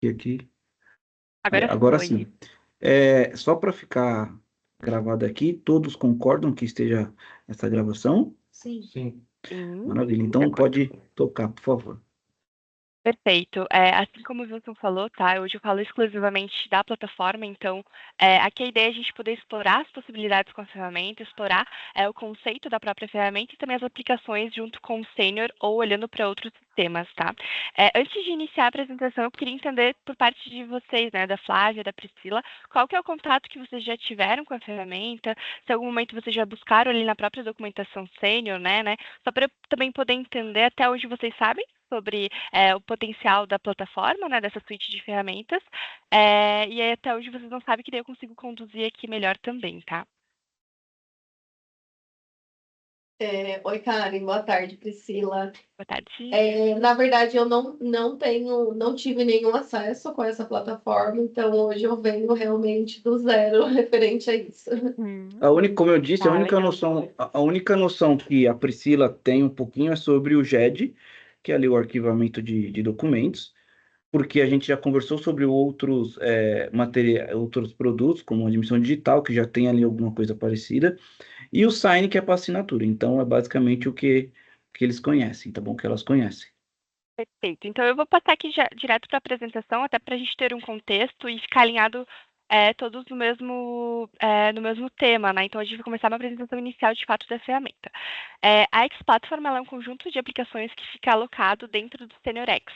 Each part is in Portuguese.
E aqui. Aí, Agora agora foi. sim. Só para ficar gravado aqui, todos concordam que esteja essa gravação? Sim. Sim. Sim, Maravilha. de Então acordo. pode tocar, por favor. Perfeito. Assim como o Wilson falou, tá? Hoje eu falo exclusivamente da plataforma, então aqui a ideia é a gente poder explorar as possibilidades com a ferramenta, explorar o conceito da própria ferramenta e também as aplicações junto com o sênior ou olhando para outros sistemas, tá? Antes de iniciar a apresentação, eu queria entender por parte de vocês, né, da Flávia, da Priscila, qual que é o contato que vocês já tiveram com a ferramenta, se em algum momento vocês já buscaram ali na própria documentação sênior, né? Só para eu também poder entender até onde vocês sabem sobre o potencial da plataforma, né, dessa suíte de ferramentas, e aí até hoje vocês não sabem que daí eu consigo conduzir aqui melhor também, tá? Oi, Karen, boa tarde, Priscila. Boa tarde. Na verdade, eu não tive nenhum acesso com essa plataforma, então hoje eu venho realmente do zero referente a isso. A única, como eu disse, Tá, legal. a única noção que a Priscila tem um pouquinho é sobre o GED, que é ali o arquivamento de documentos, porque a gente já conversou sobre outros outros produtos, como a admissão digital, que já tem ali alguma coisa parecida, e o Sign, que é para assinatura. Então, é basicamente que eles conhecem, tá bom? Que elas conhecem. Perfeito. Então eu vou passar aqui já, direto para a apresentação, até para a gente ter um contexto e ficar alinhado todos no mesmo tema, né? Então a gente vai começar uma apresentação inicial de fato da ferramenta. A X-Platform ela é um conjunto de aplicações que fica alocado dentro do SeniorX.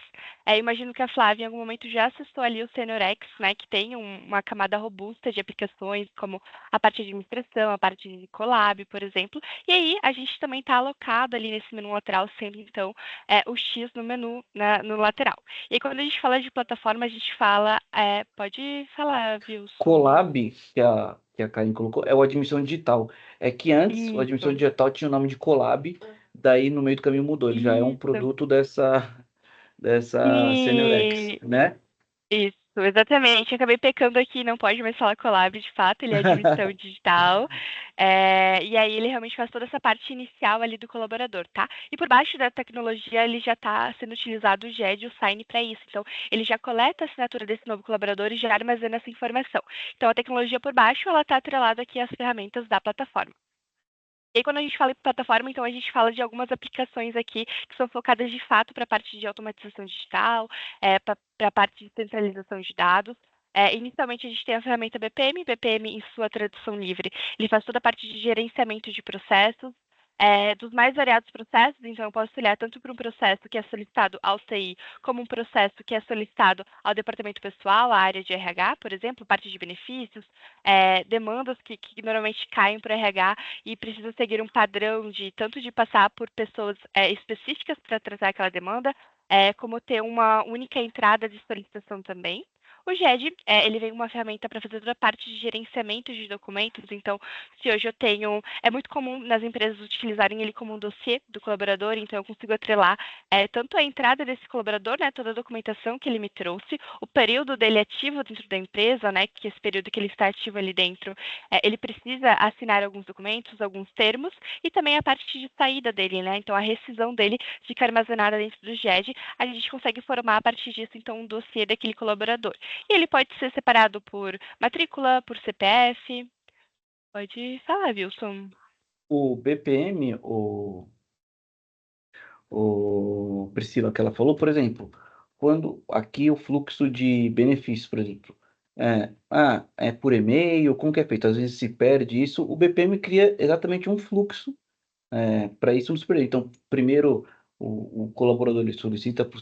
Imagino que a Flávia em algum momento já acessou ali o SeniorX, né? Que tem uma camada robusta de aplicações, como a parte de administração, a parte de Collab, por exemplo. E aí a gente também está alocado ali nesse menu lateral, sendo então o X no menu, no lateral. E aí, quando a gente fala de plataforma, a gente fala. Pode falar, Wilson. Collab, que a Karen colocou, é o admissão digital. É que antes o admissão Isso, digital tinha o nome de Collab, daí no meio do caminho mudou. Ele já é um isso. produto dessa SeniorX, E né? isso, exatamente. Acabei pecando aqui, não pode mais falar Collab, de fato, ele é admissão digital. E aí ele realmente faz toda essa parte inicial ali do colaborador, tá? E por baixo da tecnologia, ele já está sendo utilizado o GED, o Sign para isso. Então, ele já coleta a assinatura desse novo colaborador e já armazena essa informação. Então, a tecnologia por baixo, ela está atrelada aqui às ferramentas da plataforma. E aí, quando a gente fala em plataforma, então a gente fala de algumas aplicações aqui que são focadas de fato para a parte de automatização digital, para a parte de centralização de dados. Inicialmente, a gente tem a ferramenta BPM. BPM, em sua tradução livre, ele faz toda a parte de gerenciamento de processos, dos mais variados processos. Então, eu posso olhar tanto para um processo que é solicitado ao TI, como um processo que é solicitado ao departamento pessoal, à área de RH, por exemplo, parte de benefícios, demandas que normalmente caem para o RH e precisa seguir um padrão de tanto de passar por pessoas específicas para tratar aquela demanda, como ter uma única entrada de solicitação também. O GED, ele vem uma ferramenta para fazer toda a parte de gerenciamento de documentos. Então, se hoje eu tenho, é muito comum nas empresas utilizarem ele como um dossiê do colaborador, então eu consigo atrelar tanto a entrada desse colaborador, né, toda a documentação que ele me trouxe, o período dele ativo dentro da empresa, né, que esse período que ele está ativo ali dentro, ele precisa assinar alguns documentos, alguns termos, e também a parte de saída dele, né? Então a rescisão dele fica armazenada dentro do GED, a gente consegue formar a partir disso então um dossiê daquele colaborador. E ele pode ser separado por matrícula, por CPF. Pode falar, Wilson. O BPM, o Priscila, que ela falou, por exemplo, quando aqui o fluxo de benefícios, por exemplo, é por e-mail, como que é feito? Às vezes se perde isso, o BPM cria exatamente um fluxo para isso não se perder. Então, primeiro o colaborador ele solicita para o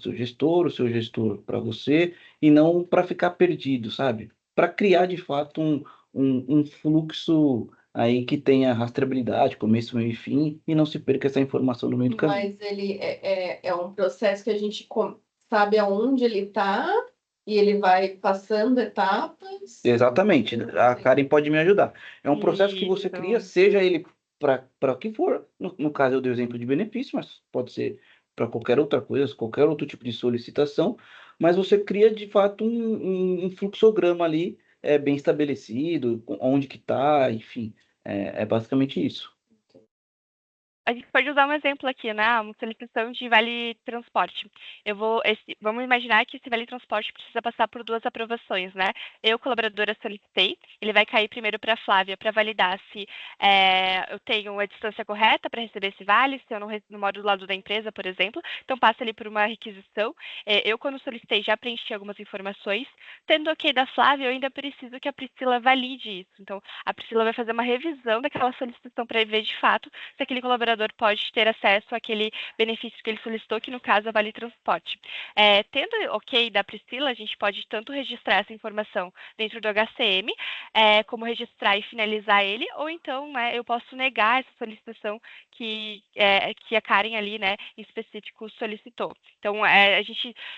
seu gestor para você, e não para ficar perdido, sabe? Para criar de fato um fluxo aí que tenha rastreabilidade, começo, meio e fim, e não se perca essa informação no meio do caminho. Mas ele é um processo que a gente sabe aonde ele está e ele vai passando etapas. Exatamente, a Karen pode me ajudar. É um processo que você cria, Isso. seja ele para o que for. No caso, eu dei o exemplo de benefício, mas pode ser para qualquer outra coisa, qualquer outro tipo de solicitação. Mas você cria de fato um fluxograma ali, bem estabelecido, onde que está, enfim. É basicamente isso. a gente pode usar um exemplo aqui, né? Uma solicitação de vale transporte. Vamos imaginar que esse vale transporte precisa passar por 2 aprovações, né? Eu, colaboradora, solicitei, ele vai cair primeiro para a Flávia para validar se eu tenho a distância correta para receber esse vale, se eu não moro do lado da empresa, por exemplo. Então, passa ali por uma requisição. Eu, quando solicitei, já preenchi algumas informações. Tendo ok da Flávia, eu ainda preciso que a Priscila valide isso. Então, a Priscila vai fazer uma revisão daquela solicitação para ver, de fato, se aquele colaborador pode ter acesso àquele benefício que ele solicitou, que no caso é vale transporte. Tendo ok da Priscila, a gente pode tanto registrar essa informação dentro do HCM, como registrar e finalizar ele, ou então, né, eu posso negar essa solicitação que a Karen ali, né, em específico solicitou. Então,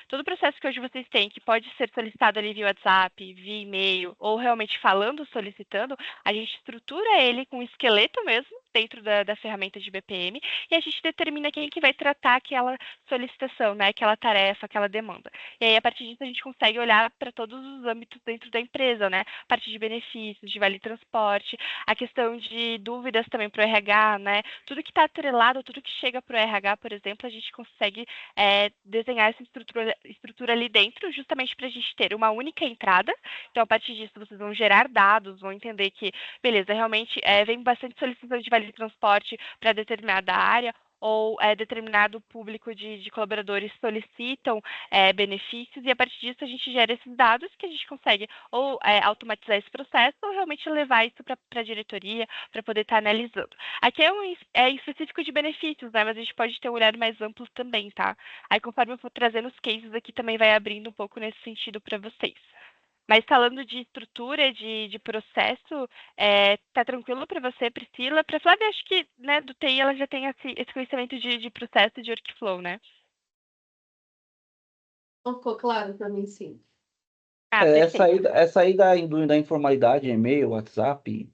todo o processo que hoje vocês têm, que pode ser solicitado ali via WhatsApp, via e-mail, ou realmente falando, solicitando, a gente estrutura ele com um esqueleto mesmo, dentro da ferramenta de BPM, e a gente determina quem que vai tratar aquela solicitação, né, aquela tarefa, aquela demanda. E aí, a partir disso, a gente consegue olhar para todos os âmbitos dentro da empresa, né, a parte de benefícios, de vale transporte, a questão de dúvidas também para o RH, né, tudo que está atrelado, tudo que chega para o RH, por exemplo, a gente consegue desenhar essa estrutura ali dentro, justamente para a gente ter uma única entrada. Então, a partir disso, vocês vão gerar dados, vão entender que, beleza, realmente vem bastante solicitação de vale de transporte para determinada área, ou determinado público de colaboradores solicitam benefícios, e a partir disso a gente gera esses dados que a gente consegue ou automatizar esse processo, ou realmente levar isso para a diretoria para poder estar analisando. Aqui é específico de benefícios, né? Mas a gente pode ter um olhar mais amplo também, tá? Aí, conforme eu for trazendo os cases aqui, também vai abrindo um pouco nesse sentido para vocês. Mas falando de estrutura, de processo, tá tranquilo para você, Priscila? Para Flávia, acho que, né, do TI ela já tem esse conhecimento de processo, de workflow, né? Não ficou claro para mim, sim. Ah, Essa perfeito. aí da informalidade, e-mail, WhatsApp,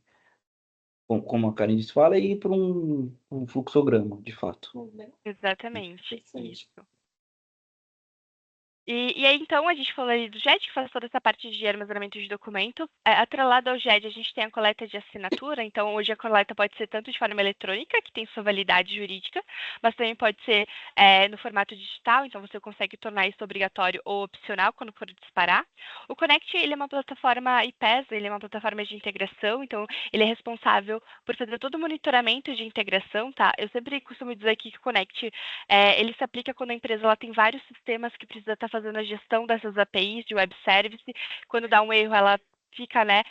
como a Karen disse, fala, e ir para um fluxograma, de fato. Exatamente, isso. E aí, então, a gente falou ali do GED, que faz toda essa parte de armazenamento de documento. Atrelado ao GED, a gente tem a coleta de assinatura. Então, hoje a coleta pode ser tanto de forma eletrônica, que tem sua validade jurídica, mas também pode ser no formato digital. Então, você consegue tornar isso obrigatório ou opcional quando for disparar. O Connect, ele é uma plataforma IPaaS, ele é uma plataforma de integração. Então, ele é responsável por fazer todo o monitoramento de integração, tá? Eu sempre costumo dizer aqui que o Connect, ele se aplica quando a empresa ela tem vários sistemas que precisa estar fazendo a gestão dessas APIs de web service. Quando dá um erro, ela fica, né,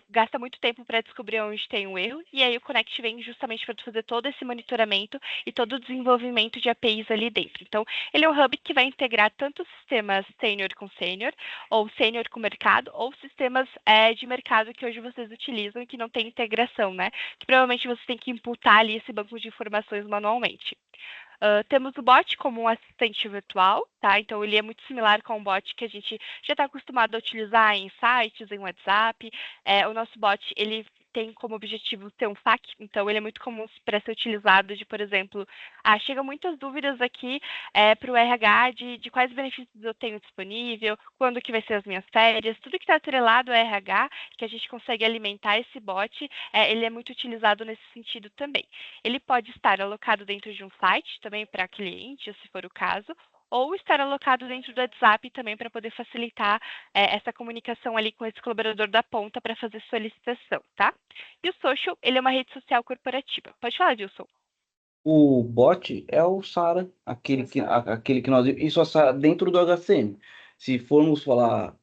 gasta muito tempo para descobrir onde tem um erro, e aí o Connect vem justamente para fazer todo esse monitoramento e todo o desenvolvimento de APIs ali dentro. Então, ele é um hub que vai integrar tanto sistemas sênior com sênior, ou sênior com mercado, ou sistemas de mercado que hoje vocês utilizam e que não tem integração, né? Que provavelmente você tem que imputar ali esse banco de informações manualmente. Temos o bot como um assistente virtual, tá? Então, ele é muito similar com o bot que a gente já está acostumado a utilizar em sites, em WhatsApp. O nosso bot, ele tem como objetivo ser um FAQ, então ele é muito comum para ser utilizado de, por exemplo, chegam muitas dúvidas aqui para o RH de quais benefícios eu tenho disponível, quando que vai ser as minhas férias, tudo que está atrelado ao RH, que a gente consegue alimentar esse bot, ele é muito utilizado nesse sentido também. Ele pode estar alocado dentro de um site também para cliente, se for o caso, ou estar alocado dentro do WhatsApp também para poder facilitar essa comunicação ali com esse colaborador da ponta para fazer solicitação, tá? E o social, ele é uma rede social corporativa. Pode falar, Wilson. O bot é o SARA, aquele que nós. Isso é SARA dentro do HCM. Se formos falar,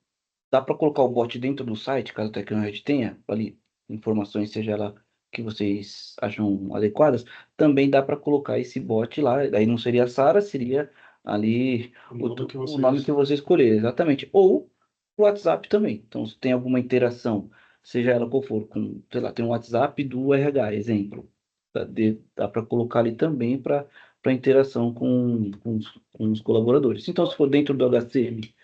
dá para colocar o bot dentro do site, caso a Tecnored tenha ali informações, seja lá que vocês acham adequadas, também dá para colocar esse bot lá. Daí não seria SARA, seria ali o nome que você escolher, exatamente. Ou o WhatsApp também. Então, se tem alguma interação, seja ela qual for, sei lá, tem um WhatsApp do RH, exemplo. Dá para colocar ali também para interação com os colaboradores. Então, se for dentro do HCM,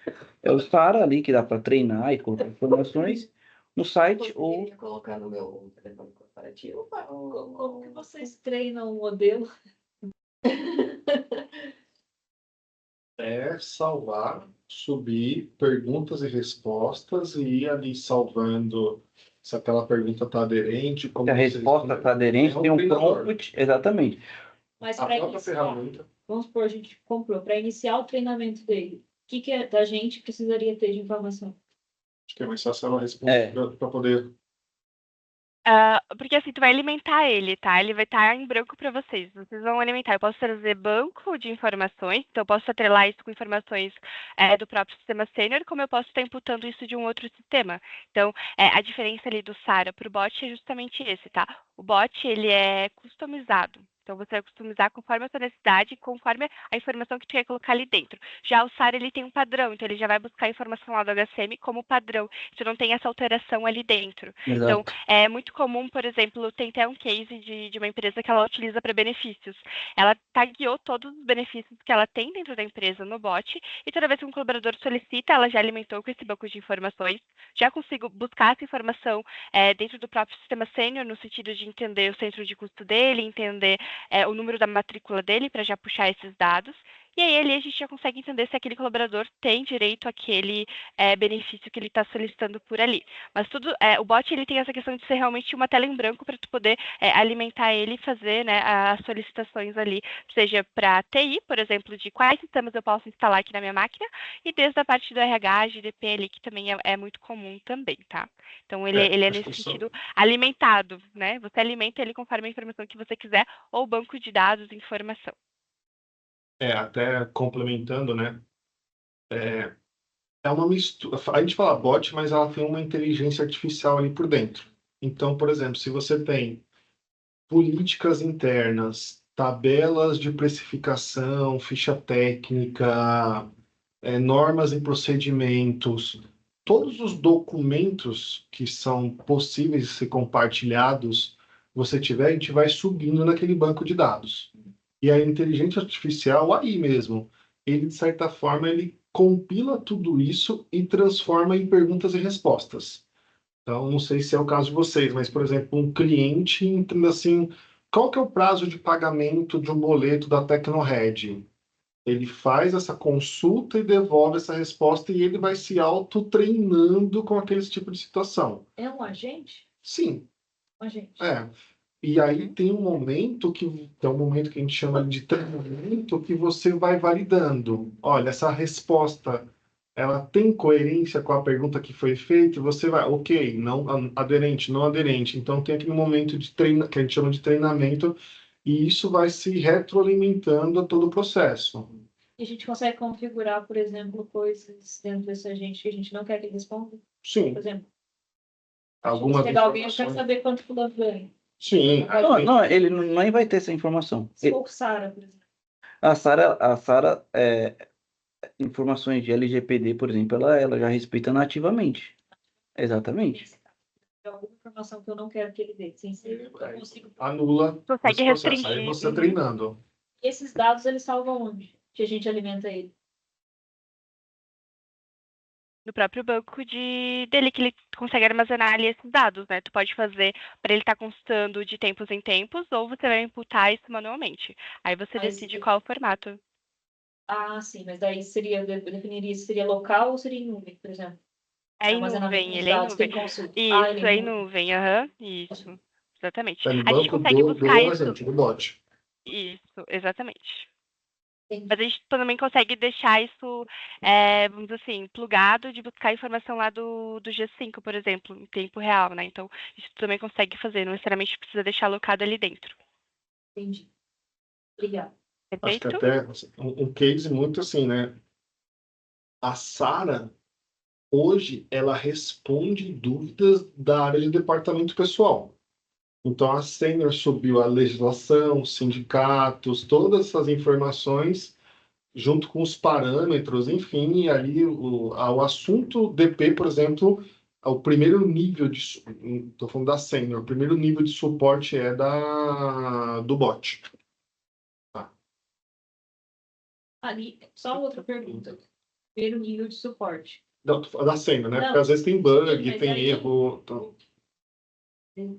é o SARA ali que dá para treinar e colocar informações no site ou colocar no meu telefone corporativo. Como que vocês treinam o modelo? É salvar, subir perguntas e respostas e ir ali salvando se aquela pergunta está aderente, como se a resposta está aderente, tem um prompt, exatamente. Mas A para própria iniciar, ferramenta. vamos supor, a gente comprou, para iniciar o treinamento dele, o que é da gente precisaria ter de informação? Acho que é mais fácil ela responder para poder. Porque assim, tu vai alimentar ele, tá? Ele vai estar em branco para vocês. Vocês vão alimentar. Eu posso trazer banco de informações, então eu posso atrelar isso com informações do próprio sistema sênior, como eu posso estar imputando isso de um outro sistema. Então, a diferença ali do SARA para o bot é justamente esse, tá? O bot, ele é customizado. Então, você vai customizar conforme a sua necessidade, conforme a informação que tu quer colocar ali dentro. Já o SARA, ele tem um padrão, então ele já vai buscar a informação lá do HCM como padrão. Então, não tem essa alteração ali dentro. Então, Exato. é muito comum, por exemplo, tem até um case de uma empresa que ela utiliza para benefícios. Ela tagueou todos os benefícios que ela tem dentro da empresa no bot, e toda vez que um colaborador solicita, ela já alimentou com esse banco de informações, já consigo buscar essa informação dentro do próprio sistema sênior, no sentido de entender o centro de custo dele, entender o número da matrícula dele, para já puxar esses dados. E aí ali a gente já consegue entender se aquele colaborador tem direito àquele benefício que ele está solicitando por ali. Mas tudo, o bot ele tem essa questão de ser realmente uma tela em branco para tu poder alimentar ele e fazer, né, as solicitações ali, seja para TI, por exemplo, de quais sistemas eu posso instalar aqui na minha máquina, e desde a parte do RH, GDP ali, que também é muito comum também, tá? Então ele é Acho que nesse sentido alimentado, né? Você alimenta ele conforme a informação que você quiser, ou banco de dados de informação. Até complementando, né? É uma mistura. A gente fala bot, mas ela tem uma inteligência artificial ali por dentro. Então, por exemplo, se você tem políticas internas, tabelas de precificação, ficha técnica, normas e procedimentos, todos os documentos que são possíveis de ser compartilhados, você tiver, a gente vai subindo naquele banco de dados. E a inteligência artificial, aí mesmo, ele, de certa forma, ele compila tudo isso e transforma em perguntas e respostas. Então, não sei se é o caso de vocês, mas, por exemplo, um cliente entrando assim, qual que é o prazo de pagamento de um boleto da Tecnored? Ele faz essa consulta e devolve essa resposta e ele vai se auto-treinando com aquele tipo de situação. É um agente? Sim, Um agente. E aí tem um momento que é um momento que a gente chama de treinamento, que você vai validando. Olha, essa resposta, ela tem coerência com a pergunta que foi feita, e você vai, ok, não aderente, não aderente. Então tem aquele momento de treino, que a gente chama de treinamento, e isso vai se retroalimentando a todo o processo. E a gente consegue configurar, por exemplo, coisas dentro desse agente que a gente não quer que ele responda? Sim. Por exemplo, Algumas pegar alguém, eu quero informações. saber quanto fulano ganha. Sim. Não, ele nem vai ter essa informação. Se for o Sara, por exemplo. A Sara, informações de LGPD, por exemplo, ela já respeita nativamente. Exatamente. Se alguma informação que eu não quero que ele dê, sem ser, eu consigo. Anula Consegue esse processo. restringir. Aí você treinando. Esses dados, eles salvam onde? Que a gente alimenta ele? No próprio banco dele, que ele consegue armazenar ali esses dados, né? Tu pode fazer para ele estar constando de tempos em tempos, ou você vai imputar isso manualmente. Aí você decide qual o formato. Ah, sim, mas daí definiria se seria local ou seria em nuvem, por exemplo? É em nuvem, ele é em nuvem. Isso, é em nuvem, isso. Exatamente. Tá no A gente banco consegue buscar isso. agente, do bot. Isso, exatamente. Entendi. Mas a gente também consegue deixar isso, vamos dizer assim, plugado de buscar informação lá do G5, por exemplo, em tempo real, né? Então, isso também consegue fazer, não necessariamente precisa deixar alocado ali dentro. Entendi. Obrigada. Acho que Perfeito? até um case muito assim, né? A Sara, hoje, ela responde dúvidas da área de departamento pessoal. Então, a Sênior subiu a legislação, sindicatos, todas essas informações, junto com os parâmetros, enfim, e ali o assunto DP, por exemplo, o primeiro nível de... Estou falando da Sênior, o primeiro nível de suporte é do bot. Ali, só outra pergunta. Primeiro nível de suporte. Da Sênior, né? Não, Porque às vezes tem bug, sim, mas tem aí- erro. Então...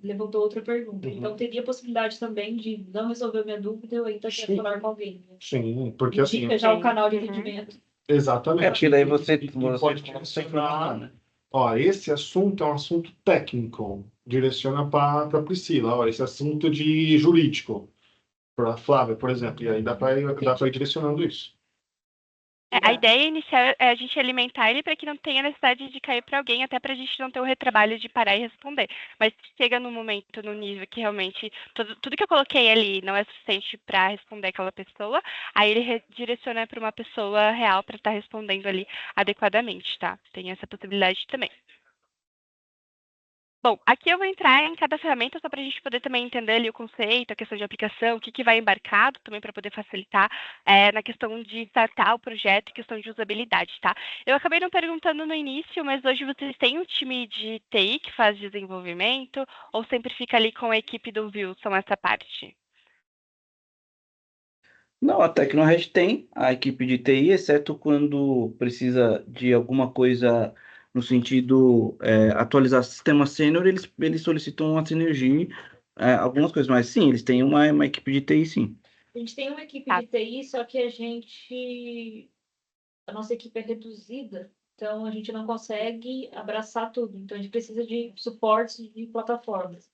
Levantou outra pergunta. Uhum. Então, teria possibilidade também de não resolver minha dúvida, eu ainda quero Sim. falar com alguém. Né? Sim, porque assim... Indica já o Sim. canal de Uhum. atendimento. Exatamente. Porque daí você E pode direcionar, né? Ó, esse assunto é um assunto técnico. Direciona para a Priscila. Ó, esse assunto de jurídico. para a Flávia, por exemplo, e aí dá para ir direcionando isso. A ideia inicial é a gente alimentar ele para que não tenha necessidade de cair para alguém, até para a gente não ter o retrabalho de parar e responder. Mas chega no momento, no nível que realmente tudo que eu coloquei ali não é suficiente para responder aquela pessoa, aí ele redireciona para uma pessoa real para estar respondendo ali adequadamente, tá? Tem essa possibilidade também. Bom, aqui eu vou entrar em cada ferramenta só para a gente poder também entender ali o conceito, a questão de aplicação, o que vai embarcado também para poder facilitar na questão de startar o projeto e questão de usabilidade, tá? Eu acabei não perguntando no início, mas hoje vocês têm um time de TI que faz desenvolvimento ou sempre fica ali com a equipe do Wilson essa parte? Não, a Tecnored tem a equipe de TI, exceto quando precisa de alguma coisa no sentido atualizar sistema sênior, eles solicitam uma sinergia, algumas coisas, mas sim, eles têm uma equipe de TI, sim. A gente tem uma equipe Tá. de TI, só que a nossa equipe é reduzida, então a gente não consegue abraçar tudo. Então a gente precisa de suporte de plataformas.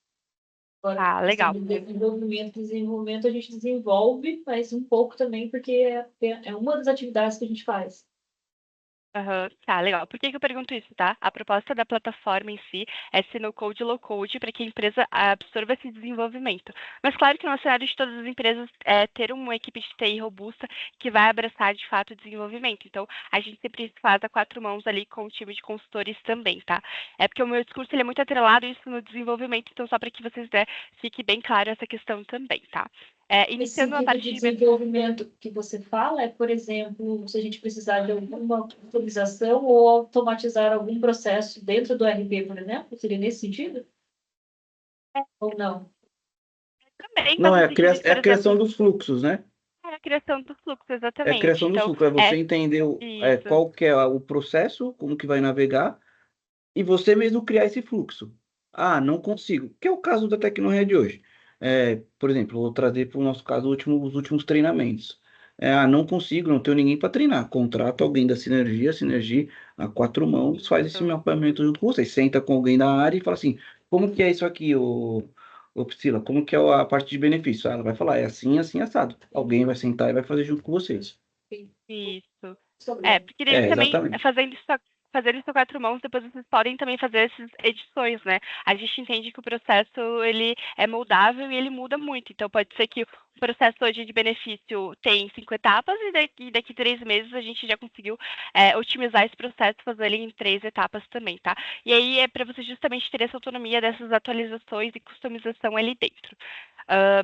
Agora, Legal. Desenvolvimento a gente desenvolve, mas um pouco também, porque é uma das atividades que a gente faz. Tá, legal. Por que eu pergunto isso, tá? A proposta da plataforma em si é ser no-code e low-code para que a empresa absorva esse desenvolvimento. Mas claro que no cenário de todas as empresas é ter uma equipe de TI robusta que vai abraçar de fato o desenvolvimento. Então, a gente sempre faz a quatro mãos ali com o time de consultores também, tá? É porque o meu discurso ele é muito atrelado isso no desenvolvimento, então só para que vocês fique bem claro essa questão também, tá? Iniciando a Esse tipo parte de de desenvolvimento que você fala é, por exemplo, se a gente precisar de alguma automatização ou automatizar algum processo dentro do RP, por exemplo, seria nesse sentido? Ou não? também, Não, mas no sentido de, é por a criação exemplo, dos fluxos, né? a criação do fluxo, É a exatamente. criação dos Então, fluxos, é você entender isso. qual que é o processo, como que vai navegar, e você mesmo criar esse fluxo. Ah, não consigo. Que é o caso da Tecnored hoje. Por exemplo, vou trazer para o nosso caso os últimos treinamentos. Não consigo, não tenho ninguém para treinar. Contrato alguém da Sinergia, a quatro mãos, faz esse Isso. mapeamento junto com vocês. Senta com alguém da área e fala assim, como que é isso aqui, ô Priscila? Como que é a parte de benefício? Ela vai falar, é assim, assim, assado. Alguém vai sentar e vai fazer junto com vocês. Isso. Sobre Porque daí também, Exatamente. fazendo isso a quatro mãos, depois vocês podem também fazer essas edições, né? A gente entende que o processo, ele é moldável e ele muda muito. Então, pode ser que o processo hoje de benefício tem 5 etapas e daqui 3 meses a gente já conseguiu otimizar esse processo, fazer ele em 3 etapas também, tá? E aí é para você justamente ter essa autonomia dessas atualizações e customização ali dentro.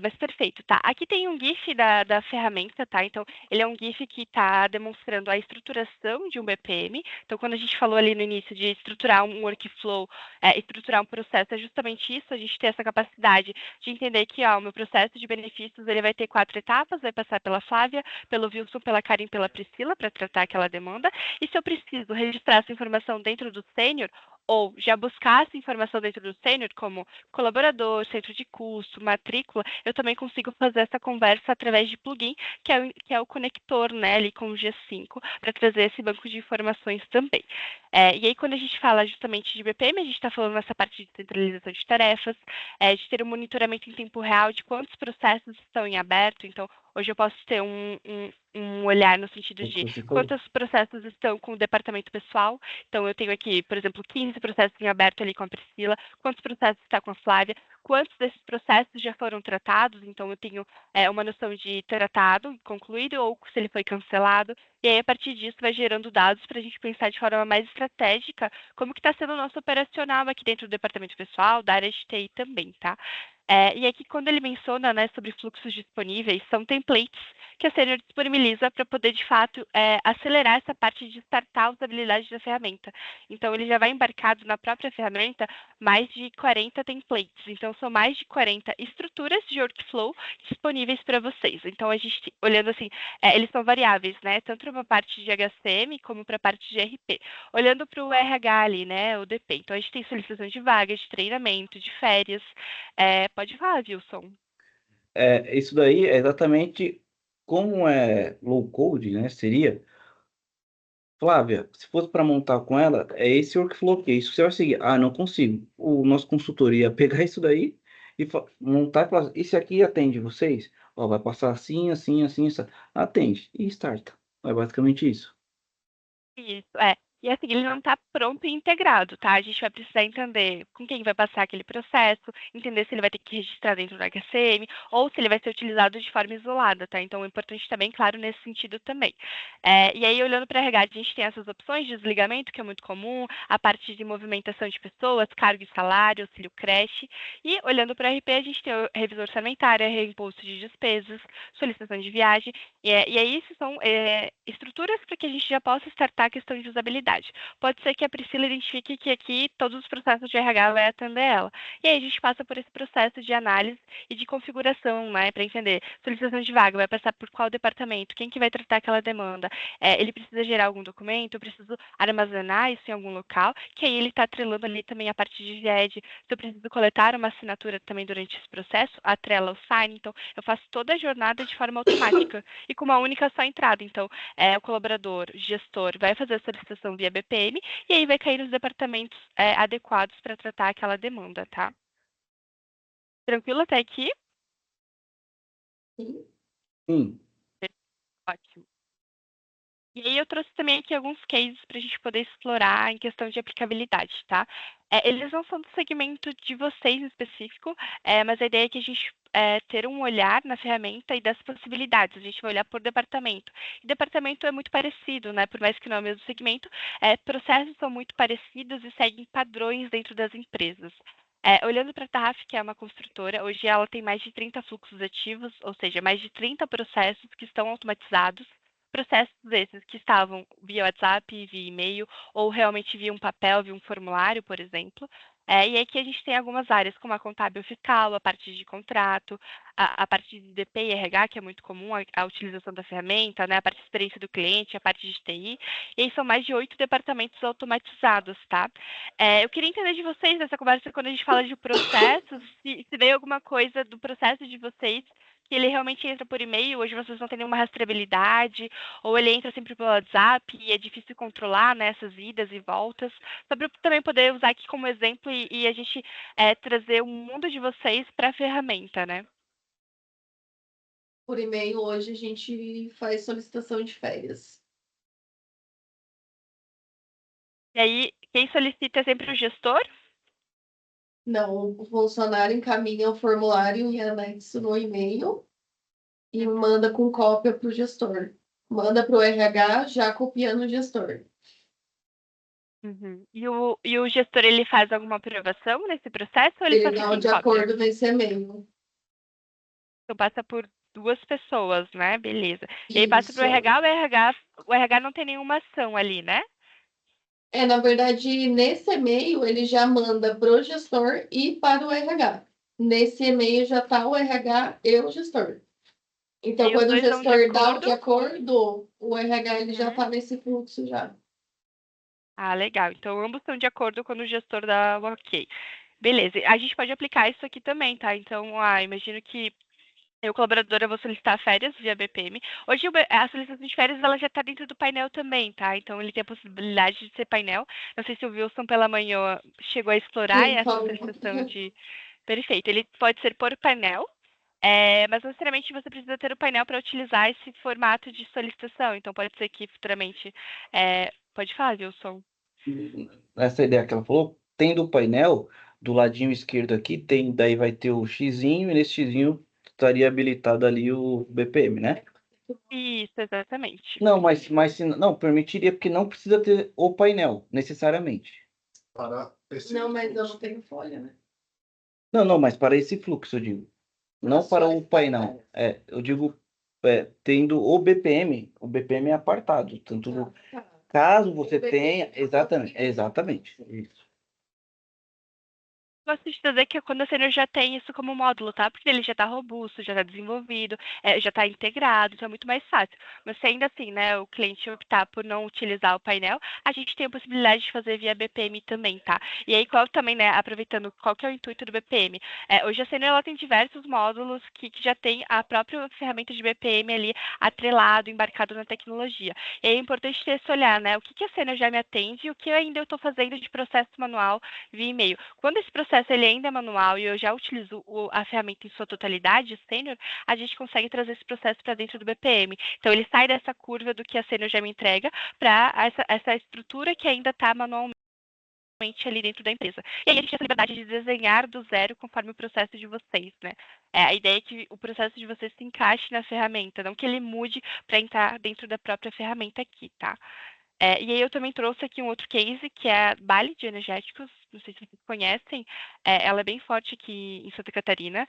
Mas perfeito, tá? Aqui tem um GIF da ferramenta, tá? Então, ele é um GIF que está demonstrando a estruturação de um BPM. Então, quando a gente falou ali no início de estruturar um workflow, estruturar um processo, é justamente isso, a gente ter essa capacidade de entender que o meu processo de benefícios ele vai ter 4 etapas, vai passar pela Flávia, pelo Wilson, pela Karen e pela Priscila para tratar aquela demanda. E se eu preciso registrar essa informação dentro do sênior, ou já buscar essa informação dentro do sênior, como colaborador, centro de custo, matrícula, eu também consigo fazer essa conversa através de plugin, que é o conector, né, ali com o G5, para trazer esse banco de informações também. E aí, quando a gente fala justamente de BPM, a gente está falando nessa parte de centralização de tarefas, de ter um monitoramento em tempo real de quantos processos estão em aberto. Então, hoje eu posso ter um olhar no sentido O que de você falou. quantos processos estão com o departamento pessoal. Então, eu tenho aqui, por exemplo, 15 processos em aberto ali com a Priscila, quantos processos está com a Flávia, quantos desses processos já foram tratados. Então, eu tenho uma noção de tratado, concluído, ou se ele foi cancelado. E aí, a partir disso, vai gerando dados para a gente pensar de forma mais estratégica como que está sendo o nosso operacional aqui dentro do departamento pessoal, da área de TI também, tá? E aqui, quando ele menciona, né, sobre fluxos disponíveis, são templates que a Senior disponibiliza para poder, de fato, acelerar essa parte de startar a usabilidade da ferramenta. Então, ele já vai embarcado na própria ferramenta mais de 40 templates. Então, são mais de 40 estruturas de workflow disponíveis para vocês. Então, a gente, olhando assim, eles são variáveis, né? Tanto para a parte de HCM como para a parte de RP. Olhando para o RH ali, né? O DP. Então, a gente tem solicitação de vagas, de treinamento, de férias. Pode falar, Wilson. Isso daí é exatamente como é low code, né? Seria, Flávia, se fosse para montar com ela, é esse workflow aqui, é isso que você vai seguir. Ah, não consigo. O nosso consultor ia pegar isso daí e montar e falar, isso aqui atende vocês? Ó, vai passar assim, assim, assim, assim. Atende e starta. É basicamente isso. Isso, é. E assim, ele não está pronto e integrado, tá? A gente vai precisar entender com quem vai passar aquele processo, entender se ele vai ter que registrar dentro do HCM ou se ele vai ser utilizado de forma isolada, tá? Então, é importante estar bem claro nesse sentido também. E aí, olhando para a RH, a gente tem essas opções de desligamento, que é muito comum, a parte de movimentação de pessoas, cargo e salário, auxílio creche. E olhando para a RP, a gente tem o revisor orçamentário, reembolso de despesas, solicitação de viagem. E aí, isso são estruturas para que a gente já possa startar a questão de usabilidade. Pode ser que a Priscila identifique que aqui todos os processos de RH vai atender ela. E aí a gente passa por esse processo de análise e de configuração, né, para entender solicitação de vaga, vai passar por qual departamento, quem que vai tratar aquela demanda. Ele precisa gerar algum documento, eu preciso armazenar isso em algum local, que aí ele está atrelando ali também a parte de GED. Se eu preciso coletar uma assinatura também durante esse processo, atrela o sign. Então, eu faço toda a jornada de forma automática e com uma única só entrada. Então, o colaborador, gestor, vai fazer a solicitação via BPM e aí vai cair nos departamentos adequados para tratar aquela demanda, tá? Tranquilo até aqui? Sim. Sim. Ótimo. E aí eu trouxe também aqui alguns cases para a gente poder explorar em questão de aplicabilidade, tá? Eles não são do segmento de vocês em específico, mas a ideia é que a gente ter um olhar na ferramenta e das possibilidades. A gente vai olhar por departamento. E departamento é muito parecido, né? Por mais que não é o mesmo segmento, processos são muito parecidos e seguem padrões dentro das empresas. Olhando para a TAF, que é uma construtora, hoje ela tem mais de 30 fluxos ativos, ou seja, mais de 30 processos que estão automatizados, processos esses que estavam via WhatsApp, via e-mail, ou realmente via um papel, via um formulário, por exemplo. E aqui a gente tem algumas áreas, como a contábil fiscal, a parte de contrato, a parte de DP e RH, que é muito comum a utilização da ferramenta, né, a parte de experiência do cliente, a parte de TI. E aí são mais de 8 departamentos automatizados, tá? Eu queria entender de vocês nessa conversa, quando a gente fala de processos, se veio alguma coisa do processo de vocês que ele realmente entra por e-mail, hoje vocês não têm nenhuma rastreabilidade, ou ele entra sempre pelo WhatsApp e é difícil controlar, né, essas idas e voltas. Só para eu também poder usar aqui como exemplo e a gente trazer o mundo de vocês para a ferramenta, né? Por e-mail, hoje a gente faz solicitação de férias. E aí, quem solicita é sempre o gestor? Não, o funcionário encaminha o formulário em anexo no e-mail e manda com cópia para o gestor. Manda para o RH já copiando o gestor. Uhum. E o gestor, ele faz alguma aprovação nesse processo ou ele só Ele dá fica o em de cópia? acordo nesse e-mail. Então passa por duas pessoas, né? Beleza. E aí passa para Isso. o RH não tem nenhuma ação ali, né? Na verdade, nesse e-mail ele já manda para o gestor e para o RH. Nesse e-mail já está o RH e o gestor. E Então, aí os quando o dois estão de gestor dá o acordo. de acordo, o RH ele já Uhum. está nesse fluxo já. Ah, legal. Então ambos estão de acordo quando o gestor dá o ok. Beleza. A gente pode aplicar isso aqui também, tá? Então, imagino que eu, colaboradora, vou solicitar férias via BPM. Hoje, a solicitação de férias ela já está dentro do painel também, tá? Então, ele tem a possibilidade de ser painel. Não sei se o Wilson, pela manhã, chegou a explorar Sim, essa falou. solicitação de... Perfeito. Ele pode ser por painel, mas não necessariamente você precisa ter o painel para utilizar esse formato de solicitação. Então, pode ser que futuramente... Pode falar, Wilson. Essa ideia que ela falou, tendo o painel, do ladinho esquerdo aqui, tem, daí vai ter o xizinho, e nesse xizinho estaria habilitado ali o BPM, né? Isso, exatamente. Não, mas não, permitiria, porque não precisa ter o painel, necessariamente. Para esse Não, mas eu fluxo. não tenho folha, né? Não, não, mas para esse fluxo, eu digo. Não Só para o esse painel. Eu digo, tendo o BPM é apartado. Tanto Tá. caso você O BPM tenha. Exatamente. Isso. Gosto de dizer que quando a Senior já tem isso como módulo, tá? Porque ele já está robusto, já está desenvolvido, já está integrado, então é muito mais fácil. Mas se ainda assim, né, o cliente optar por não utilizar o painel, a gente tem a possibilidade de fazer via BPM também, tá? E aí, qual também, né, aproveitando, qual que é o intuito do BPM? Hoje a Senior ela tem diversos módulos que já tem a própria ferramenta de BPM ali atrelado, embarcado na tecnologia. E é importante ter esse olhar, né? O que a Senior já me atende e o que ainda eu estou fazendo de processo manual via e-mail. Quando esse processo processo ele ainda é manual e eu já utilizo a ferramenta em sua totalidade, Sênior, a gente consegue trazer esse processo para dentro do BPM. Então, ele sai dessa curva do que a Sênior já me entrega para essa estrutura que ainda está manualmente ali dentro da empresa. E aí a gente tem essa liberdade de desenhar do zero conforme o processo de vocês, né? A ideia é que o processo de vocês se encaixe na ferramenta, não que ele mude para entrar dentro da própria ferramenta aqui, tá? E aí eu também trouxe aqui um outro case, que é a Bali de Energéticos, não sei se vocês conhecem, ela é bem forte aqui em Santa Catarina.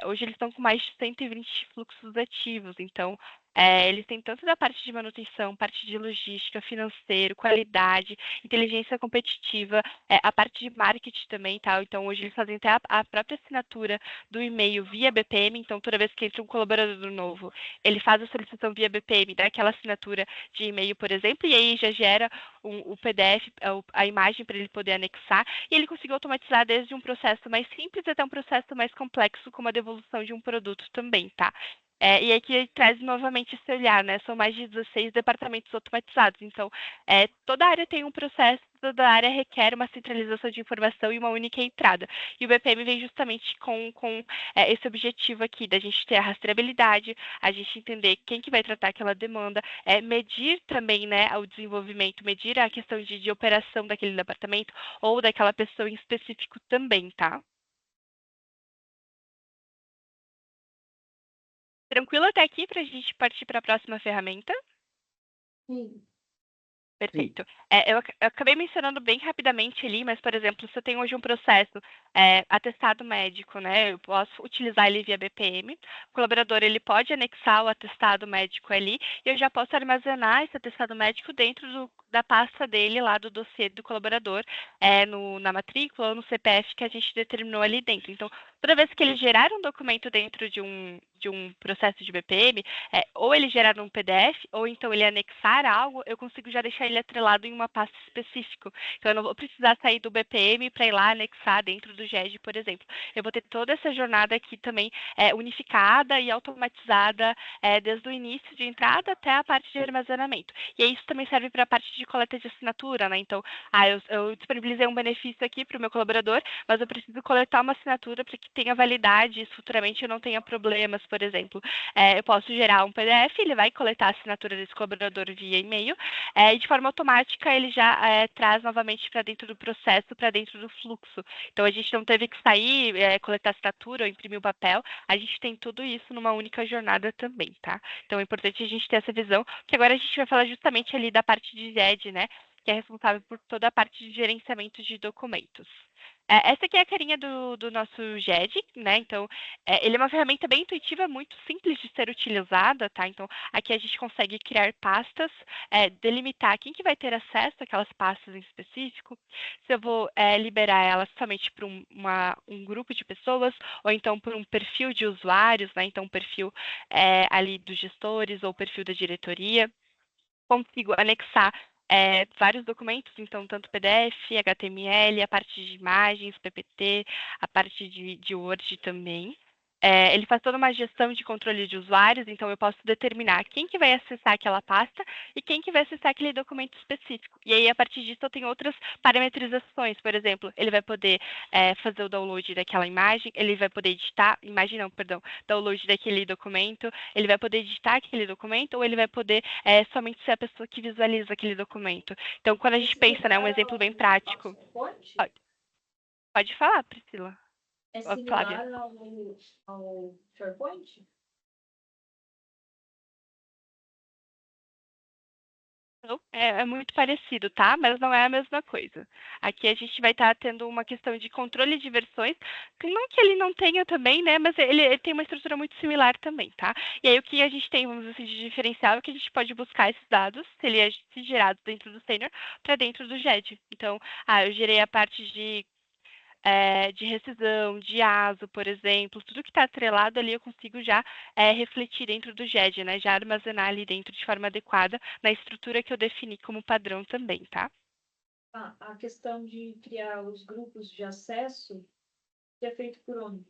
Hoje eles estão com mais de 120 fluxos ativos, então eles têm tanto da parte de manutenção, parte de logística, financeiro, qualidade, inteligência competitiva, a parte de marketing também, tá? Então hoje eles fazem até a própria assinatura do e-mail via BPM, então toda vez que entra um colaborador novo, ele faz a solicitação via BPM, dá aquela assinatura de e-mail, por exemplo, e aí já gera o PDF, a imagem para ele poder anexar, e ele conseguiu automatizar desde um processo mais simples até um processo mais complexo, como a devolução de um produto também, tá? E aqui traz novamente esse olhar, né? São mais de 16 departamentos automatizados, então toda área tem um processo, toda área requer uma centralização de informação e uma única entrada. E o BPM vem justamente com esse objetivo aqui, da gente ter a rastreabilidade, a gente entender quem que vai tratar aquela demanda, medir também, né, o desenvolvimento, medir a questão de operação daquele departamento ou daquela pessoa em específico também, tá? Tranquilo até aqui para a gente partir para a próxima ferramenta? Sim. Perfeito. Eu acabei mencionando bem rapidamente ali, mas, por exemplo, se eu tenho hoje um processo atestado médico, né, eu posso utilizar ele via BPM. O colaborador ele pode anexar o atestado médico ali e eu já posso armazenar esse atestado médico dentro da pasta dele, lá do dossiê do colaborador, na matrícula ou no CPF que a gente determinou ali dentro. Então, toda vez que ele gerar um documento dentro de um processo de BPM, ou ele gerar um PDF, ou então ele anexar algo, eu consigo já deixar ele atrelado em uma pasta específica. Então, eu não vou precisar sair do BPM para ir lá anexar dentro do GED, por exemplo. Eu vou ter toda essa jornada aqui também unificada e automatizada desde o início de entrada até a parte de armazenamento. E aí, isso também serve para a parte de coleta de assinatura, né? Então, eu disponibilizei um benefício aqui para o meu colaborador, mas eu preciso coletar uma assinatura para que tenha validade e futuramente eu não tenha problemas, por exemplo. Eu posso gerar um PDF, ele vai coletar a assinatura desse colaborador via e-mail, e de forma automática ele já traz novamente para dentro do processo, para dentro do fluxo. Então, a gente não teve que sair, coletar assinatura ou imprimir o papel, a gente tem tudo isso numa única jornada também, tá? Então, é importante a gente ter essa visão, que agora a gente vai falar justamente ali da parte de GED, né? Que é responsável por toda a parte de gerenciamento de documentos. Essa aqui é a carinha do nosso GED, né? Então, ele é uma ferramenta bem intuitiva, muito simples de ser utilizada, tá? Então, aqui a gente consegue criar pastas, delimitar quem que vai ter acesso àquelas pastas em específico, se eu vou liberar elas somente para um grupo de pessoas, ou então por um perfil de usuários, né? Então, um perfil ali dos gestores ou perfil da diretoria. Consigo anexar vários documentos, então tanto PDF, HTML, a parte de imagens, PPT, a parte de Word também. Ele faz toda uma gestão de controle de usuários, então eu posso determinar quem que vai acessar aquela pasta e quem que vai acessar aquele documento específico. E aí, a partir disso, eu tenho outras parametrizações. Por exemplo, ele vai poder fazer o download daquela imagem, ele vai poder editar, imagem não, perdão, download daquele documento, ele vai poder editar aquele documento ou ele vai poder somente ser a pessoa que visualiza aquele documento. Então, quando a gente pensa, né, um exemplo bem prático. Pode falar, Priscila. É Flávia. similar ao SharePoint? Não, é muito parecido, tá? Mas não é a mesma coisa. Aqui a gente vai estar tendo uma questão de controle de versões, que não que ele não tenha também, né? Mas ele tem uma estrutura muito similar também, tá? E aí o que a gente tem, vamos dizer assim, de diferencial é que a gente pode buscar esses dados, se ele é gerado dentro do Sênior, para dentro do GED. Então, eu gerei a parte de rescisão, de ASO, por exemplo, tudo que está atrelado ali eu consigo já refletir dentro do GED, né? Já armazenar ali dentro de forma adequada na estrutura que eu defini como padrão também, tá? A questão de criar os grupos de acesso é feito por onde?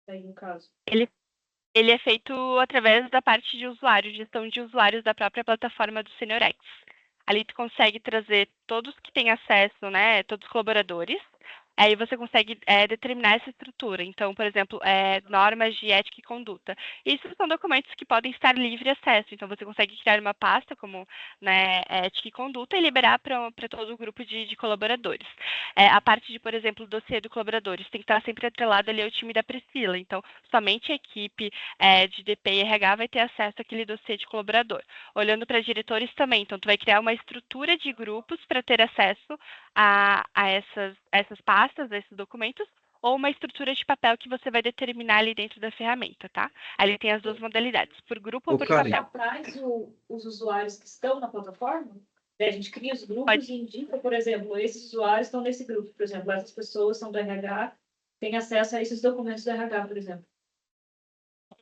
Aí, no caso. Ele é feito através da parte de usuários, gestão de usuários da própria plataforma do SeniorX. Ali tu consegue trazer todos que têm acesso, né? Todos os colaboradores. Aí você consegue determinar essa estrutura. Então, por exemplo, normas de ética e conduta. Isso são documentos que podem estar livre acesso. Então, você consegue criar uma pasta como, né, ética e conduta e liberar para todo o grupo de colaboradores. A parte de, por exemplo, dossiê do colaboradores tem que estar sempre atrelado ali ao time da Priscila. Então, somente a equipe de DP e RH vai ter acesso àquele dossiê de colaborador. Olhando para diretores também. Então, tu vai criar uma estrutura de grupos para ter acesso a essas pastas, a esses documentos, ou uma estrutura de papel que você vai determinar ali dentro da ferramenta, tá? Ali tem as duas modalidades, por grupo ou Ô, por Karen, papel. Traz os usuários que estão na plataforma? A gente cria os grupos Pode. e indica, por exemplo, esses usuários estão nesse grupo, por exemplo, essas pessoas são do RH, têm acesso a esses documentos do RH, por exemplo.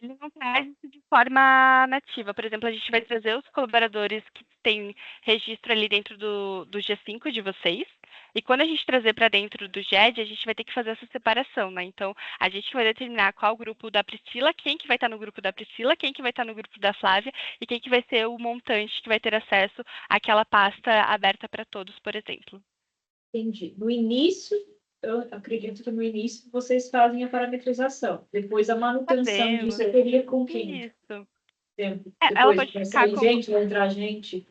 Ele não traz isso de forma nativa. Por exemplo, a gente vai trazer os colaboradores que têm registro ali dentro do G5 de vocês. E quando a gente trazer para dentro do GED, a gente vai ter que fazer essa separação, né? Então, a gente vai determinar qual grupo da Priscila, quem que vai estar no grupo da Priscila, quem que vai estar no grupo da Flávia e quem que vai ser o montante que vai ter acesso àquela pasta aberta para todos, por exemplo. Entendi. No início, eu acredito que no início vocês fazem a parametrização. Depois a manutenção disso Fazemos. seria com quem? Isso. Ela Depois pode vai ficar sair com gente, vai entrar gente.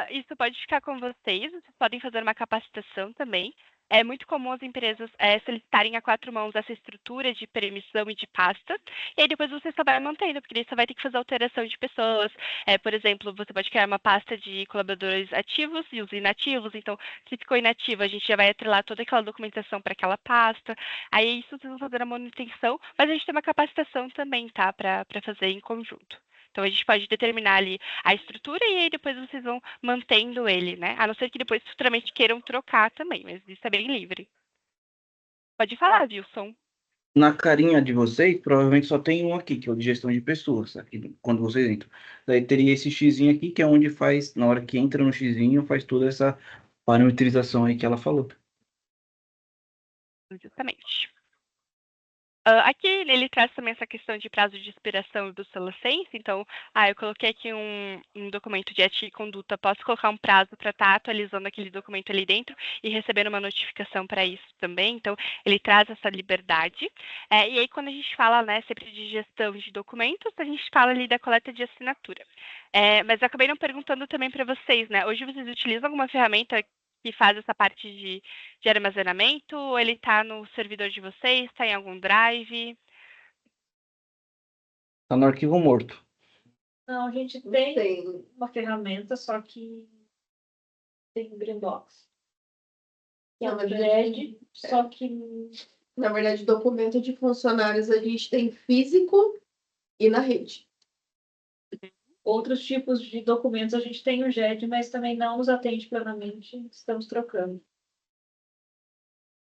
Isso pode ficar com vocês podem fazer uma capacitação também. É muito comum as empresas solicitarem a 4 mãos essa estrutura de permissão e de pastas, e aí depois você só vai mantendo, porque você vai ter que fazer alteração de pessoas. Por exemplo, você pode criar uma pasta de colaboradores ativos e os inativos, então se ficou inativo, a gente já vai atrelar toda aquela documentação para aquela pasta. Aí isso vocês vão fazer a manutenção, mas a gente tem uma capacitação também, tá, para fazer em conjunto. Então, a gente pode determinar ali a estrutura e aí depois vocês vão mantendo ele, né? A não ser que depois futuramente queiram trocar também, mas isso é bem livre. Pode falar, Wilson. na carinha de vocês, provavelmente só tem um aqui, que é o de gestão de pessoas, aqui, quando vocês entram. Daí teria esse xizinho aqui, que é onde faz, na hora que entra no xizinho, faz toda essa parametrização aí que ela falou. Justamente. Aqui ele traz também essa questão de prazo de expiração do Selacense, então, eu coloquei aqui um documento de ética e conduta, posso colocar um prazo para estar atualizando aquele documento ali dentro e recebendo uma notificação para isso também, então ele traz essa liberdade. E aí quando a gente fala, né, sempre de gestão de documentos, a gente fala ali da coleta de assinatura. Mas eu acabei não perguntando também para vocês, né, hoje vocês utilizam alguma ferramenta que faz essa parte de armazenamento, ou ele está no servidor de vocês, está em algum drive? Tá no arquivo morto. Não, a gente Não tem tem. uma ferramenta, só que tem o Greenbox. Que é Na um verdade, GED, só que na verdade, documento de funcionários a gente tem físico e na rede. outros tipos de documentos a gente tem o GED, mas também não nos atende plenamente, estamos trocando.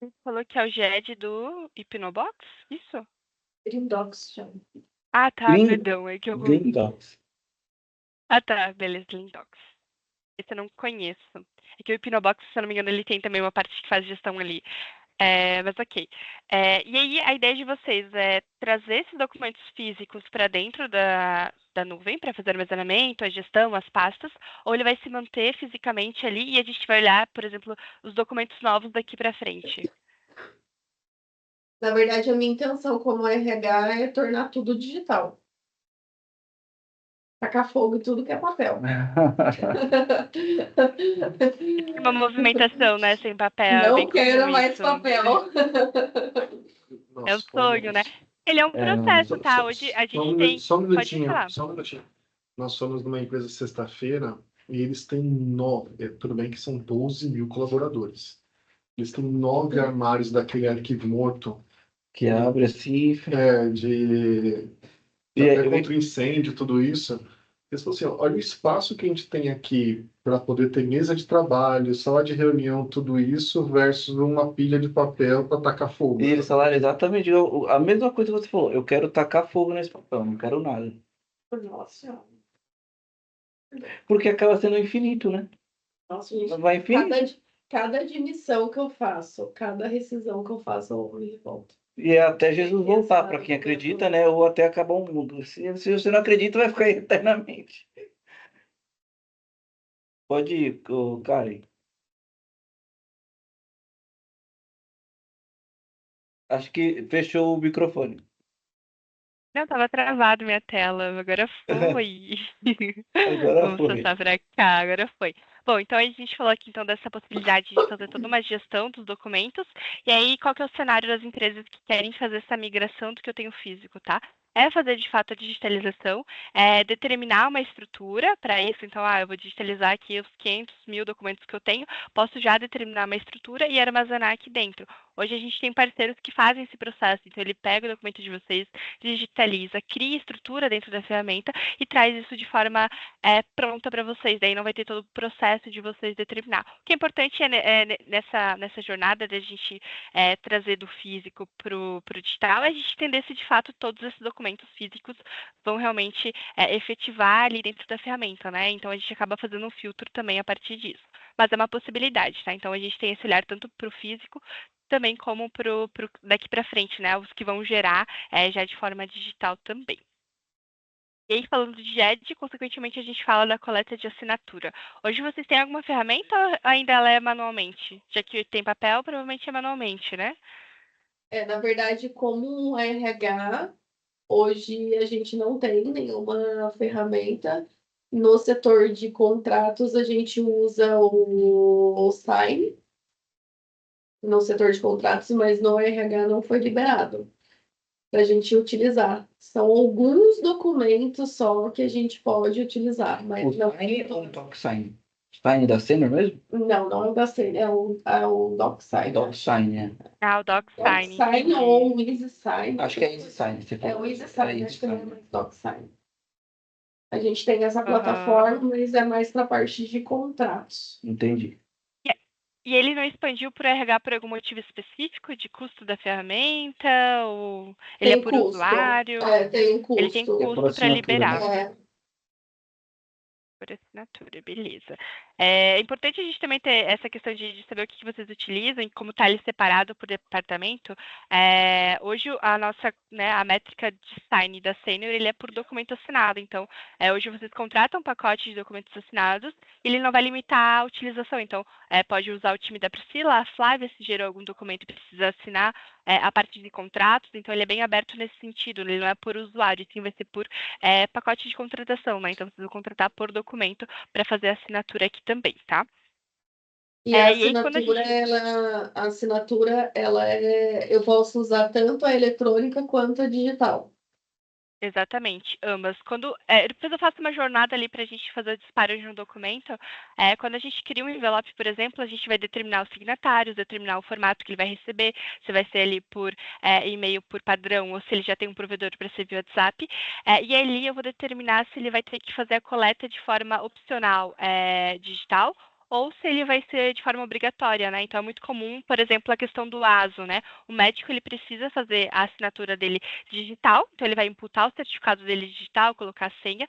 Você falou que é o GED do Hipnobox? Isso? Greendocs chama. Ah, tá, perdão, é que eu... Green Docs. Ah, tá, beleza, Lindox. Esse eu não conheço. É que o Hipnobox, se eu não me engano, ele tem também uma parte que faz gestão ali. Mas ok. E aí, a ideia de vocês é trazer esses documentos físicos para dentro da nuvem para fazer armazenamento, a gestão, as pastas, ou ele vai se manter fisicamente ali e a gente vai olhar, por exemplo, os documentos novos daqui para frente? Na verdade, a minha intenção como RH é tornar tudo digital. Tacar fogo em tudo que é papel. Uma movimentação, né, sem papel, é bem Não quero comum mais isso. papel. É o sonho, né? Ele é um processo, tá? Hoje a gente tem... Só um Pode minutinho, falar. só um minutinho. Nós somos numa empresa sexta-feira e eles têm tudo bem que são 12 mil colaboradores. Eles têm 9 armários daquele arquivo morto, Que abre assim. até contra incêndio, tudo isso. Eles falaram assim, ó, olha o espaço que a gente tem aqui para poder ter mesa de trabalho, sala de reunião, tudo isso, versus uma pilha de papel para tacar fogo. E eles falaram exatamente a mesma coisa que você falou. Eu quero tacar fogo nesse papel, não quero nada. Nossa. Porque acaba sendo infinito, né? Nossa, gente. Vai infinito. Cada admissão que eu faço, cada rescisão que eu faço, eu me revolto. E é até Jesus voltar, para quem acredita, né? Ou até acabar o mundo. Se você não acredita, vai ficar eternamente. Pode ir, Karen. Acho que fechou o microfone. Não, tava travado minha tela, agora foi. Agora Vamos foi. passar para cá, agora foi. Bom, então a gente falou aqui então dessa possibilidade de fazer toda uma gestão dos documentos. E aí, qual que é o cenário das empresas que querem fazer essa migração do que eu tenho físico, tá? É fazer de fato a digitalização, é determinar uma estrutura para isso. Então, eu vou digitalizar aqui os 500 mil documentos que eu tenho, posso já determinar uma estrutura e armazenar aqui dentro. Hoje a gente tem parceiros que fazem esse processo, então ele pega o documento de vocês, digitaliza, cria estrutura dentro da ferramenta e traz isso de forma pronta para vocês. Daí não vai ter todo o processo de vocês determinar. O que é importante nessa jornada da gente trazer do físico para o digital é a gente entender se de fato todos esses documentos físicos vão realmente efetivar ali dentro da ferramenta, né? Então a gente acaba fazendo um filtro também a partir disso. Mas é uma possibilidade, tá? Então a gente tem esse olhar tanto para o físico também como pro daqui para frente, né? Os que vão gerar já de forma digital também. E aí, falando de ED, consequentemente, a gente fala da coleta de assinatura. Hoje vocês têm alguma ferramenta ou ainda ela é manualmente? Já que tem papel, provavelmente é manualmente, né? Na verdade, como um RH, hoje a gente não tem nenhuma ferramenta. No setor de contratos, a gente usa o Sign, no setor de contratos, mas no RH não foi liberado para a gente utilizar. São alguns documentos só que a gente pode utilizar, mas O não. Sign ou o DocSign? Sign da Senior mesmo? Não é o da Senha, é o DocSign. DocSign, né? O DocSign, DocSign entendi. ou o EasySign. Acho que é EasySign. É o EasySign, acho que não é EasySign. mais DocSign. A gente tem essa Aham. plataforma, mas é mais para a parte de contratos. Entendi. E ele não expandiu para o RH por algum motivo específico de custo da ferramenta? Ou ele é Tem por custo. usuário? Tem um Ele tem custo. É por custo para assinatura, liberar. né? Por assinatura, beleza. É importante a gente também ter essa questão de saber o que vocês utilizam e como está ali separado por departamento. Hoje a nossa, né, a métrica de sign da Senior, ele é por documento assinado. Então, hoje vocês contratam um pacote de documentos assinados e ele não vai limitar a utilização. Então, pode usar o time da Priscila, a Flávia, se gerou algum documento e precisa assinar a partir de contratos. Então, ele é bem aberto nesse sentido. Ele não é por usuário, sim vai ser por pacote de contratação, né? Então, vocês vão contratar por documento para fazer a assinatura aqui também, tá? E a E aí, quando a assinatura, gente... eu posso usar tanto a eletrônica quanto a digital. Exatamente, ambas. Depois eu faço uma jornada ali para a gente fazer o disparo de um documento. Quando a gente cria um envelope, por exemplo, a gente vai determinar os signatários, determinar o formato que ele vai receber, se vai ser ali por e-mail por padrão ou se ele já tem um provedor para ser via WhatsApp. E ali eu vou determinar se ele vai ter que fazer a coleta de forma opcional digital ou se ele vai ser de forma obrigatória, né? Então é muito comum, por exemplo, a questão do ASO, né? O médico ele precisa fazer a assinatura dele digital, então ele vai imputar o certificado dele digital, colocar a senha,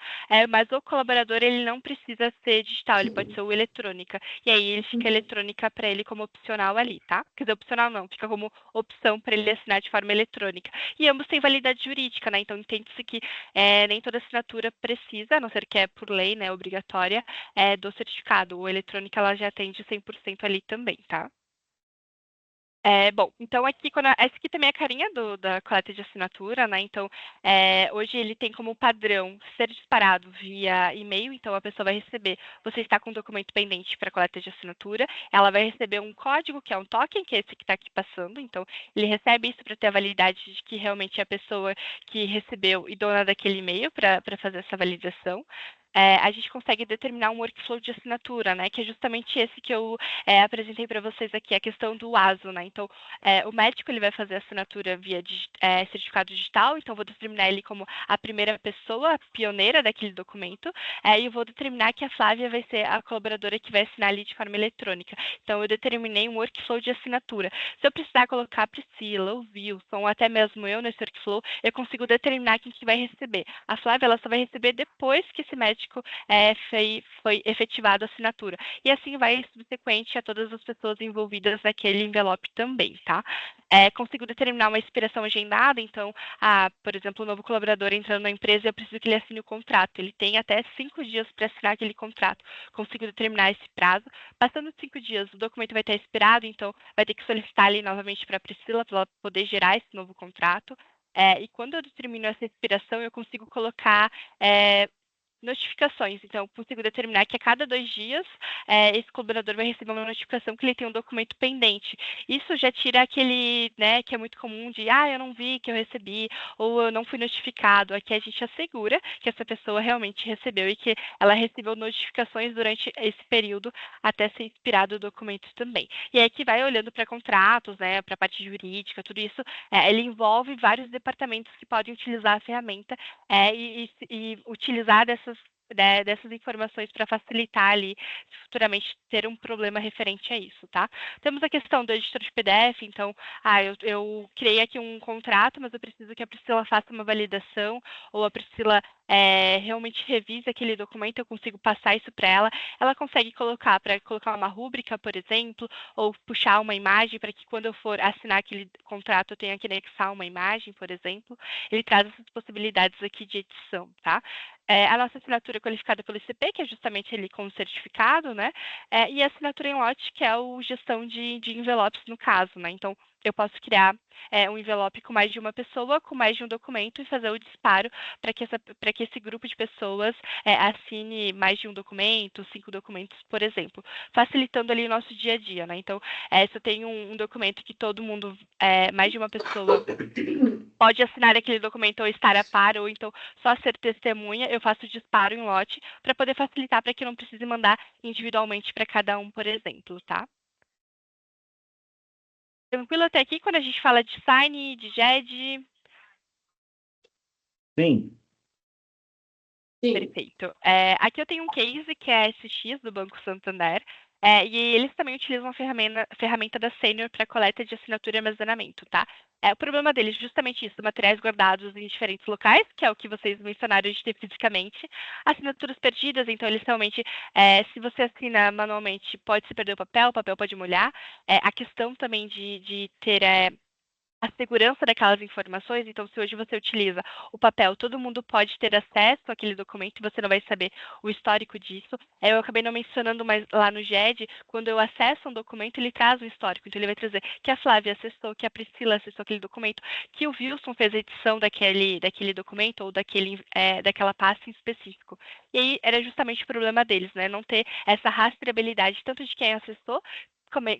mas o colaborador ele não precisa ser digital, ele pode ser o eletrônica. E aí ele fica eletrônica para ele como opcional ali, tá? Quer dizer, opcional não, fica como opção para ele assinar de forma eletrônica. E ambos têm validade jurídica, né? Então entende-se que nem toda assinatura precisa, a não ser que é por lei, né, obrigatória, do certificado. O eletrônico ela já atende 100% ali também, tá? Bom, então aqui, essa aqui também é a carinha da coleta de assinatura, né? Então, hoje ele tem como padrão ser disparado via e-mail, então a pessoa vai receber, você está com um documento pendente para coleta de assinatura, ela vai receber um código, que é um token, que é esse que está aqui passando, então ele recebe isso para ter a validade de que realmente é a pessoa que recebeu e dona daquele e-mail para fazer essa validação. A gente consegue determinar um workflow de assinatura, né? Que é justamente esse que eu apresentei para vocês aqui, a questão do ASO, né? Então, o médico ele vai fazer a assinatura via certificado digital, então vou determinar ele como a primeira pessoa, a pioneira daquele documento, e eu vou determinar que a Flávia vai ser a colaboradora que vai assinar ali de forma eletrônica. Então, eu determinei um workflow de assinatura. Se eu precisar colocar a Priscila, o Wilson, ou até mesmo eu nesse workflow, eu consigo determinar quem que vai receber. A Flávia, ela só vai receber depois que esse médico automático foi efetivada a assinatura. E assim vai subsequente a todas as pessoas envolvidas naquele envelope também, tá? Consigo determinar uma expiração agendada, então, por exemplo, o novo colaborador entrando na empresa, eu preciso que ele assine o contrato. Ele tem até 5 dias para assinar aquele contrato. Consigo determinar esse prazo. Passando 5 dias, o documento vai ter expirado, então vai ter que solicitar ali novamente para a Priscila para ela poder gerar esse novo contrato. E quando eu determino essa expiração, eu consigo colocar notificações. Então, eu consigo determinar que a cada 2 dias esse colaborador vai receber uma notificação que ele tem um documento pendente. Isso já tira aquele, né, que é muito comum de, eu não vi que eu recebi, ou eu não fui notificado. Aqui a gente assegura que essa pessoa realmente recebeu e que ela recebeu notificações durante esse período até ser expirado o documento também. E aí que vai olhando para contratos, né, para a parte jurídica, tudo isso, ele envolve vários departamentos que podem utilizar a ferramenta e utilizar dessas informações para facilitar ali, futuramente, ter um problema referente a isso, tá? Temos a questão do editor de PDF, então, eu criei aqui um contrato, mas eu preciso que a Priscila faça uma validação, ou a Priscila realmente revise aquele documento, eu consigo passar isso para ela. Ela consegue colocar uma rúbrica, por exemplo, ou puxar uma imagem para que quando eu for assinar aquele contrato eu tenha que anexar uma imagem, por exemplo. Ele traz essas possibilidades aqui de edição, tá? A nossa assinatura é qualificada pelo ICP, que é justamente ele com o certificado, né? E a assinatura em lote, que é o gestão de envelopes no caso, né? Então, eu posso criar um envelope com mais de uma pessoa, com mais de um documento e fazer o disparo para que esse grupo de pessoas assine mais de um documento, 5 documentos, por exemplo, facilitando ali o nosso dia a dia, né? Então, se eu tenho um documento que todo mundo, mais de uma pessoa pode assinar aquele documento ou estar a par, ou então só ser testemunha, eu faço o disparo em lote para poder facilitar para que eu não precise mandar individualmente para cada um, por exemplo, tá? Tranquilo até aqui quando a gente fala de sign, de GED? Sim. Sim. Perfeito. Aqui eu tenho um case que é SX do Banco Santander, e eles também utilizam a ferramenta da Senior para coleta de assinatura e armazenamento, tá? O problema deles é justamente isso, materiais guardados em diferentes locais, que é o que vocês mencionaram de ter fisicamente, assinaturas perdidas, então eles realmente, se você assina manualmente, pode se perder o papel pode molhar, a questão também de ter a segurança daquelas informações, então se hoje você utiliza o papel, todo mundo pode ter acesso àquele documento e você não vai saber o histórico disso. Eu acabei não mencionando, mas lá no GED, quando eu acesso um documento, ele traz um histórico, então ele vai trazer que a Flávia acessou, que a Priscila acessou aquele documento, que o Wilson fez a edição daquele documento ou daquela pasta em específico. E aí era justamente o problema deles, né? Não ter essa rastreabilidade tanto de quem acessou,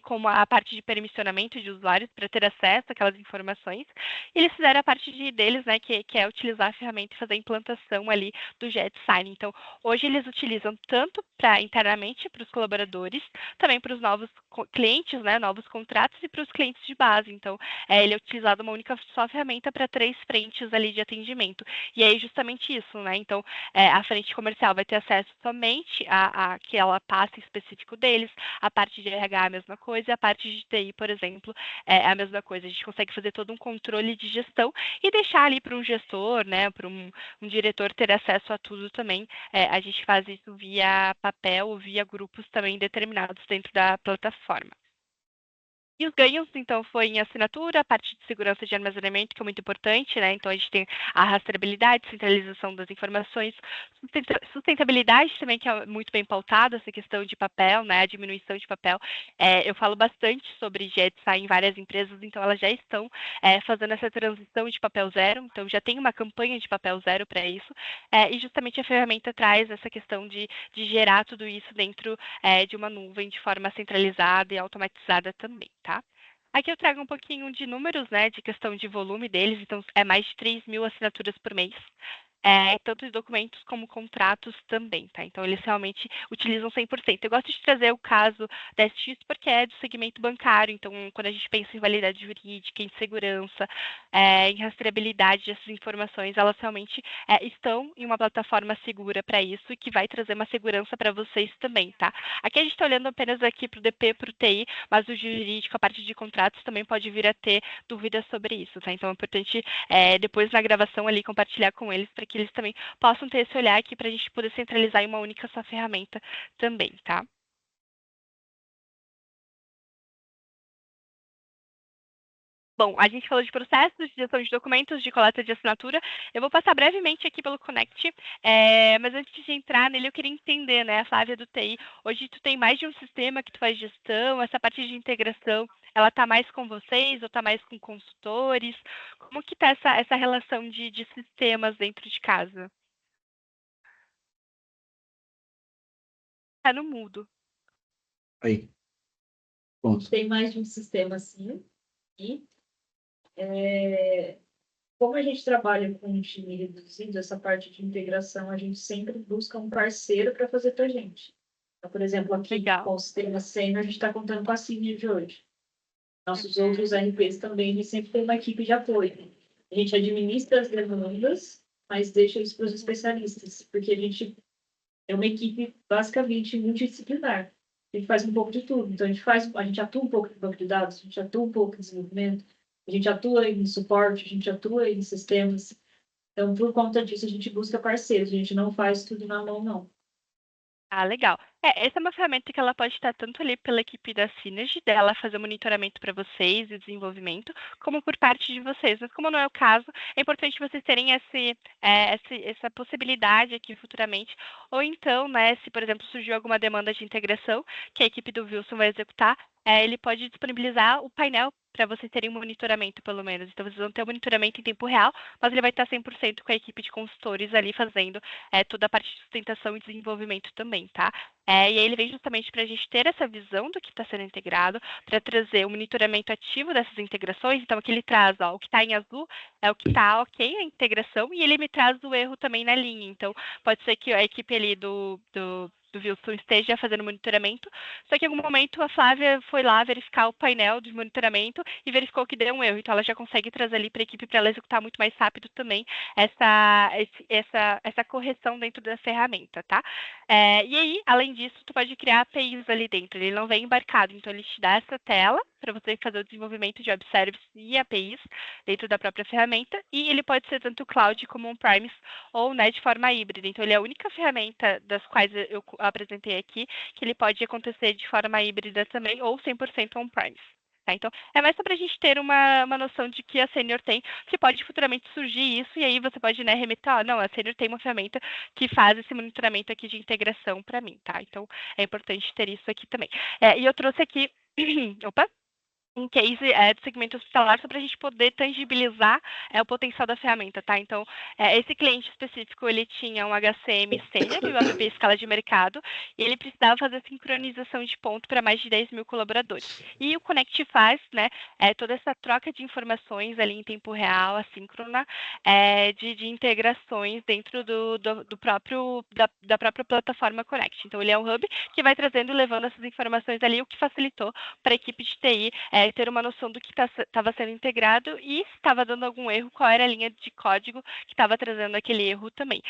como a parte de permissionamento de usuários para ter acesso àquelas informações. E eles fizeram a parte deles, né, que é utilizar a ferramenta e fazer a implantação ali do JetSign. Então, hoje eles utilizam tanto para internamente para os colaboradores, também para os novos clientes, né, novos contratos e para os clientes de base. Então, ele é utilizado uma única só ferramenta para 3 frentes ali de atendimento. E aí justamente isso, né? Então, a frente comercial vai ter acesso somente àquela pasta específico deles, a parte de RH a mesma coisa, e a parte de TI, por exemplo, é a mesma coisa. A gente consegue fazer todo um controle de gestão e deixar ali para um gestor, né, para um diretor ter acesso a tudo também. A gente faz isso via papel ou via grupos também determinados dentro da plataforma. E os ganhos, então, foi em assinatura, a parte de segurança de armazenamento, que é muito importante, né? Então, a gente tem a rastreabilidade, centralização das informações, sustentabilidade também, que é muito bem pautada, essa questão de papel, né? A diminuição de papel. Eu falo bastante sobre GetSign em várias empresas, então elas já estão fazendo essa transição de papel zero, então já tem uma campanha de papel zero para isso, e justamente a ferramenta traz essa questão de gerar tudo isso dentro de uma nuvem de forma centralizada e automatizada também, tá? Aqui eu trago um pouquinho de números, né, de questão de volume deles, então é mais de 3.000 assinaturas por mês, tanto de documentos como contratos também, tá? Então eles realmente utilizam 100%. Eu gosto de trazer o caso da SX porque é do segmento bancário, então quando a gente pensa em validade jurídica, em segurança, em rastreabilidade dessas informações, elas realmente estão em uma plataforma segura para isso e que vai trazer uma segurança para vocês também, tá? Aqui a gente está olhando apenas aqui para o DP, para o TI, mas o jurídico, a parte de contratos também pode vir a ter dúvidas sobre isso, tá? Então é importante depois na gravação ali compartilhar com eles para que eles também possam ter esse olhar aqui para a gente poder centralizar em uma única só ferramenta também, tá? Bom, a gente falou de processos, de gestão de documentos, de coleta de assinatura. Eu vou passar brevemente aqui pelo Connect, mas antes de entrar nele, eu queria entender, né, a Flávia do TI. Hoje tu tem mais de um sistema que tu faz gestão, essa parte de integração, ela está mais com vocês ou está mais com consultores? Como que está essa relação de sistemas dentro de casa? Tá no mudo. Aí, pronto. Tem mais de um sistema assim. E como a gente trabalha com um time reduzido, essa parte de integração, a gente sempre busca um parceiro para fazer para a gente. Então, por exemplo, aqui Legal. com o sistema Sênior, a gente está contando com a Senior de hoje. Nossos outros RPs também, a gente sempre tem uma equipe de apoio. A gente administra as demandas, mas deixa isso para os especialistas, porque a gente é uma equipe basicamente multidisciplinar. A gente faz um pouco de tudo. Então, a gente atua um pouco em banco de dados, a gente atua um pouco em desenvolvimento, a gente atua em suporte, a gente atua em sistemas. Então, por conta disso, a gente busca parceiros, a gente não faz tudo na mão, não. Ah, legal. Essa é uma ferramenta que ela pode estar tanto ali pela equipe da Synergy, dela fazer o monitoramento para vocês e desenvolvimento, como por parte de vocês. Mas como não é o caso, é importante vocês terem essa possibilidade aqui futuramente. Ou então, né, se, por exemplo, surgiu alguma demanda de integração que a equipe do Wilson vai executar, ele pode disponibilizar o painel para vocês terem um monitoramento, pelo menos. Então, vocês vão ter o monitoramento em tempo real, mas ele vai estar 100% com a equipe de consultores ali fazendo toda a parte de sustentação e desenvolvimento também, tá? E aí ele vem justamente para a gente ter essa visão do que está sendo integrado, para trazer o monitoramento ativo dessas integrações. Então, aqui ele traz, ó, o que está em azul é o que está ok, a integração, e ele me traz o erro também na linha. Então, pode ser que a equipe ali do Wilson esteja fazendo monitoramento, só que em algum momento a Flávia foi lá verificar o painel de monitoramento e verificou que deu um erro. Então, ela já consegue trazer ali para a equipe para ela executar muito mais rápido também essa correção dentro da ferramenta, tá? E aí, além disso, tu pode criar APIs ali dentro. Ele não vem embarcado, então ele te dá essa tela para você fazer o desenvolvimento de web services e APIs dentro da própria ferramenta, e ele pode ser tanto cloud como on-premise ou, né, de forma híbrida. Então, ele é a única ferramenta das quais eu apresentei aqui que ele pode acontecer de forma híbrida também ou 100% on-premise. Tá? Então, é mais só para a gente ter uma noção de que a Senior tem, que pode futuramente surgir isso, e aí você pode, né, remeter, não, a Senior tem uma ferramenta que faz esse monitoramento aqui de integração para mim, tá? Então, é importante ter isso aqui também. E eu trouxe aqui, opa, um case do segmento hospitalar, só para a gente poder tangibilizar o potencial da ferramenta, tá? Então, esse cliente específico, ele tinha um HCM Senior e o app escala de mercado, e ele precisava fazer sincronização de ponto para mais de 10 mil colaboradores. E o Connect faz, né, toda essa troca de informações ali em tempo real, assíncrona, de integrações dentro da própria plataforma Connect. Então, ele é um hub que vai trazendo e levando essas informações ali, o que facilitou para a equipe de TI ter uma noção do que estava sendo integrado e se estava dando algum erro, qual era a linha de código que estava trazendo aquele erro também.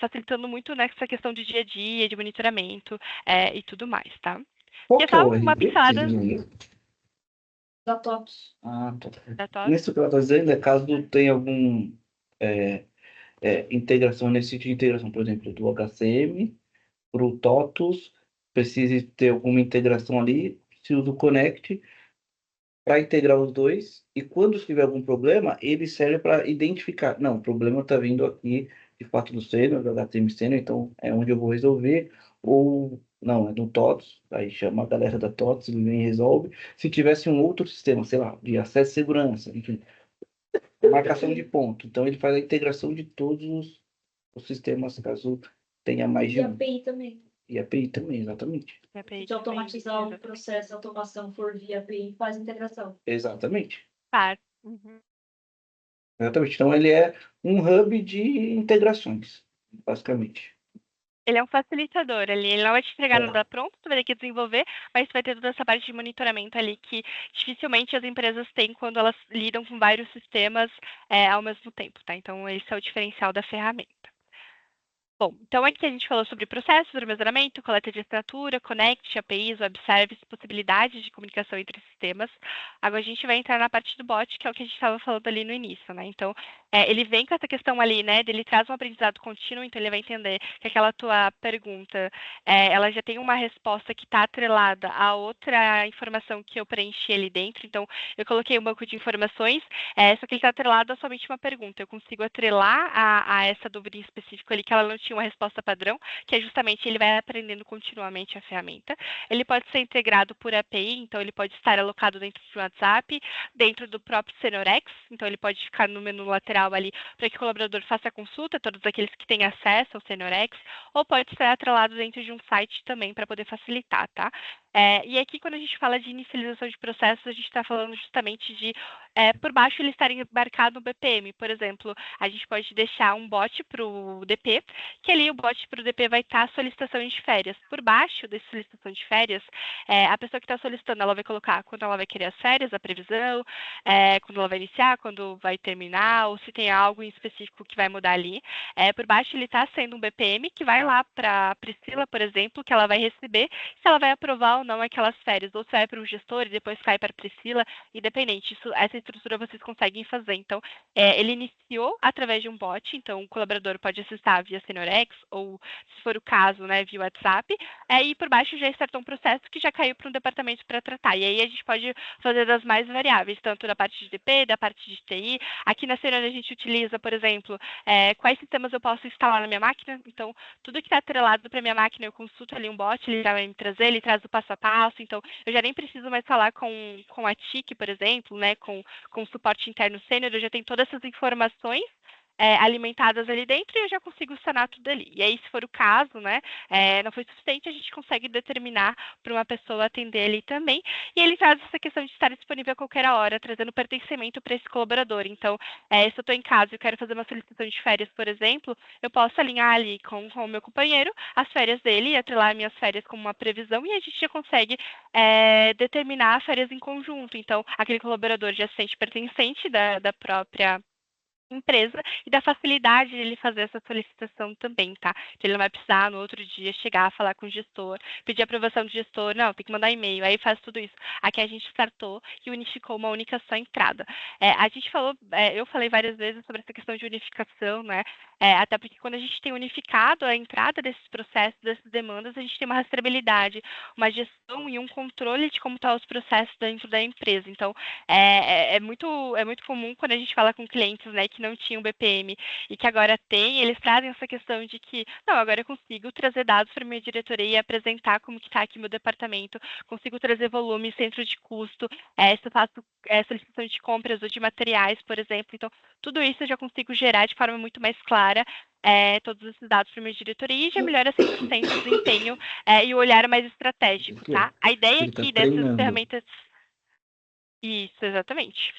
Facilitando muito nessa questão de dia a dia, de monitoramento e tudo mais, tá? Qual E é que é só o uma RP? pincelada Da TOTS. Ah, tá. da TOS. Nisso que ela está dizendo é caso tenha algum integração nesse tipo de integração, por exemplo, do HCM para o TOTUS, precise ter alguma integração ali, se usa o Connect para integrar os dois, e quando tiver algum problema, ele serve para identificar, não, o problema está vindo aqui, de fato, do Sênior, do HTML Sênior, então é onde eu vou resolver, ou não, é no TOTS, aí chama a galera da TOTS, ele vem e resolve. Se tivesse um outro sistema, sei lá, de acesso e segurança, enfim, marcação de ponto, então ele faz a integração de todos os sistemas, caso tenha mais de E a um. API também. E API também, exatamente. Se automatizar o processo, a automação for via API, faz integração. Exatamente. Uhum. Exatamente. Então, ele é um hub de integrações, basicamente. Ele é um facilitador ali, ele não vai te entregar nada pronto, tu vai ter que desenvolver, mas tu vai ter toda essa parte de monitoramento ali que dificilmente as empresas têm quando elas lidam com vários sistemas ao mesmo tempo, tá? Então, esse é o diferencial da ferramenta. Bom, então aqui a gente falou sobre processos, armazenamento, coleta de assinatura, Connect, APIs, web service, possibilidades de comunicação entre sistemas. Agora a gente vai entrar na parte do bot, que é o que a gente estava falando ali no início, né? Então, ele vem com essa questão ali, né, ele traz um aprendizado contínuo, então ele vai entender que aquela tua pergunta, ela já tem uma resposta que está atrelada a outra informação que eu preenchi ali dentro, então eu coloquei um banco de informações, só que ele está atrelado a somente uma pergunta, eu consigo atrelar a essa dúvida em específico ali, que ela não tinha uma resposta padrão, que é justamente ele vai aprendendo continuamente a ferramenta. Ele pode ser integrado por API, então ele pode estar alocado dentro do WhatsApp, dentro do próprio SeniorX, então ele pode ficar no menu lateral ali para que o colaborador faça a consulta, todos aqueles que têm acesso ao SeniorX, ou pode estar atrelado dentro de um site também para poder facilitar, tá? E aqui, quando a gente fala de inicialização de processos, a gente está falando justamente de, por baixo, ele estar embarcado no BPM. Por exemplo, a gente pode deixar um bot para o DP, que ali o bot para o DP vai estar solicitação de férias. Por baixo dessa solicitação de férias, a pessoa que está solicitando, ela vai colocar quando ela vai querer as férias, a previsão, quando ela vai iniciar, quando vai terminar, ou se tem algo em específico que vai mudar ali. Por baixo, ele está sendo um BPM que vai lá para a Priscila, por exemplo, que ela vai receber, se ela vai aprovar ou não aquelas férias, ou se vai para o gestor e depois cai para a Priscila, independente. Essa estrutura vocês conseguem fazer. Então, ele iniciou através de um bot, então o colaborador pode acessar via SeniorX, ou, se for o caso, né, via WhatsApp, e por baixo já startou um processo que já caiu para um departamento para tratar. E aí a gente pode fazer das mais variáveis, tanto da parte de DP, da parte de TI. Aqui na Senior a gente utiliza, por exemplo, quais sistemas eu posso instalar na minha máquina. Então, tudo que está atrelado para minha máquina, eu consulto ali um bot, ele já vai me trazer, ele traz o passo a passo. Então, eu já nem preciso mais falar com a TIC, por exemplo, né, com o suporte interno Senior, eu já tenho todas essas informações alimentadas ali dentro e eu já consigo sanar tudo ali. E aí, se for o caso, né, não foi suficiente, a gente consegue determinar para uma pessoa atender ali também. E ele traz essa questão de estar disponível a qualquer hora, trazendo pertencimento para esse colaborador. Então, se eu estou em casa e quero fazer uma solicitação de férias, por exemplo, eu posso alinhar ali com o meu companheiro as férias dele e atrelar minhas férias como uma previsão e a gente já consegue determinar as férias em conjunto. Então, aquele colaborador já se sente pertencente da própria empresa e da facilidade de ele fazer essa solicitação também, tá? Que ele não vai precisar no outro dia chegar, falar com o gestor, pedir aprovação do gestor, não, tem que mandar e-mail, aí faz tudo isso. Aqui a gente startou e unificou uma única só entrada. A gente falou, eu falei várias vezes sobre essa questão de unificação, né? Até porque quando a gente tem unificado a entrada desses processos, dessas demandas, a gente tem uma rastreabilidade, uma gestão e um controle de como estão os processos dentro da empresa. Então, é muito comum quando a gente fala com clientes, né, que não tinham BPM e que agora tem, eles trazem essa questão de que, não, agora eu consigo trazer dados para minha diretoria e apresentar como que está aqui meu departamento, consigo trazer volume, centro de custo, se eu faço solicitação de compras ou de materiais, por exemplo. Então, tudo isso eu já consigo gerar de forma muito mais clara todos esses dados para minha diretoria e já melhora 100% o desempenho e o olhar mais estratégico, tá? A ideia Ele está aqui dessas treinando. ferramentas... Isso, exatamente.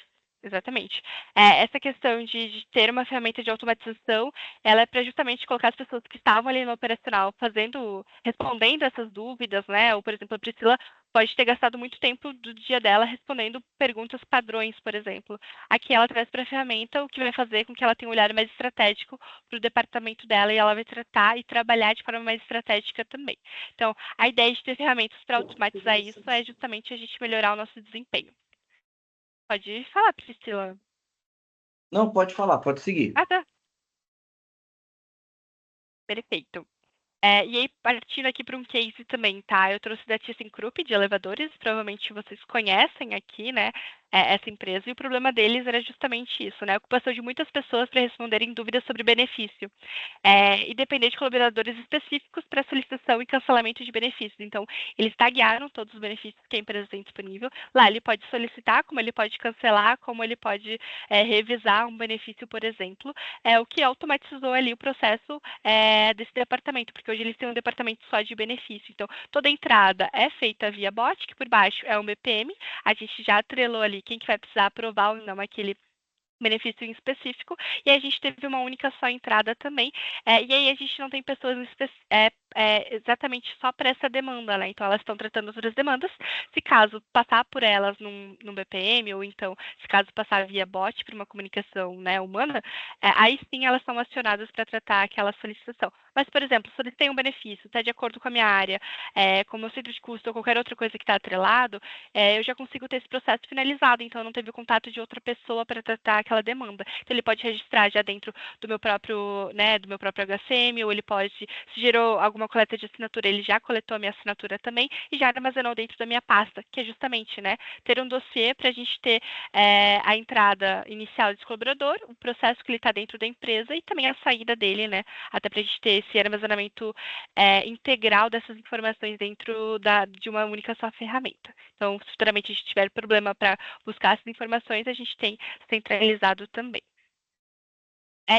Exatamente. Essa questão de ter uma ferramenta de automatização, ela é para justamente colocar as pessoas que estavam ali no operacional respondendo essas dúvidas, né? Ou, por exemplo, a Priscila pode ter gastado muito tempo do dia dela respondendo perguntas padrões, por exemplo. Aqui ela traz para a ferramenta o que vai fazer com que ela tenha um olhar mais estratégico para o departamento dela e ela vai tratar e trabalhar de forma mais estratégica também. Então, a ideia de ter ferramentas para automatizar isso é justamente a gente melhorar o nosso desempenho. Pode falar, Priscila. Não, pode falar, pode seguir. Ah, tá. Perfeito. E aí, partindo aqui para um case também, tá? Eu trouxe da ThyssenKrupp de elevadores, provavelmente vocês conhecem aqui, né? Essa empresa, e o problema deles era justamente isso, né? A ocupação de muitas pessoas para responderem dúvidas sobre benefício. E depender de colaboradores específicos para solicitação e cancelamento de benefícios. Então, eles taguearam todos os benefícios que a empresa tem disponível. Lá ele pode solicitar, como ele pode cancelar, como ele pode revisar um benefício, por exemplo, o que automatizou ali o processo desse departamento, porque hoje eles têm um departamento só de benefício. Então, toda a entrada é feita via bot, que por baixo é um BPM, a gente já atrelou ali quem que vai precisar aprovar ou não aquele benefício em específico, e a gente teve uma única só entrada também, e aí a gente não tem pessoas exatamente só para essa demanda, né? Então, elas estão tratando outras demandas. Se caso passar por elas num BPM, ou então, se caso passar via bot para uma comunicação, né, humana, aí sim elas são acionadas para tratar aquela solicitação. Mas, por exemplo, solicitei um benefício, está de acordo com a minha área, como o centro de custo ou qualquer outra coisa que está atrelado, eu já consigo ter esse processo finalizado, então não teve o contato de outra pessoa para tratar aquela demanda. Então, ele pode registrar já dentro do meu próprio, né, do meu próprio HCM, ou ele pode, se gerou alguma coleta de assinatura, ele já coletou a minha assinatura também e já armazenou dentro da minha pasta, que é justamente, né, ter um dossiê para a gente ter a entrada inicial desse colaborador, o processo que ele está dentro da empresa e também a saída dele, né, até para a gente ter esse armazenamento integral dessas informações dentro de uma única só ferramenta. Então, se futuramente a gente tiver problema para buscar essas informações, a gente tem centralizado também.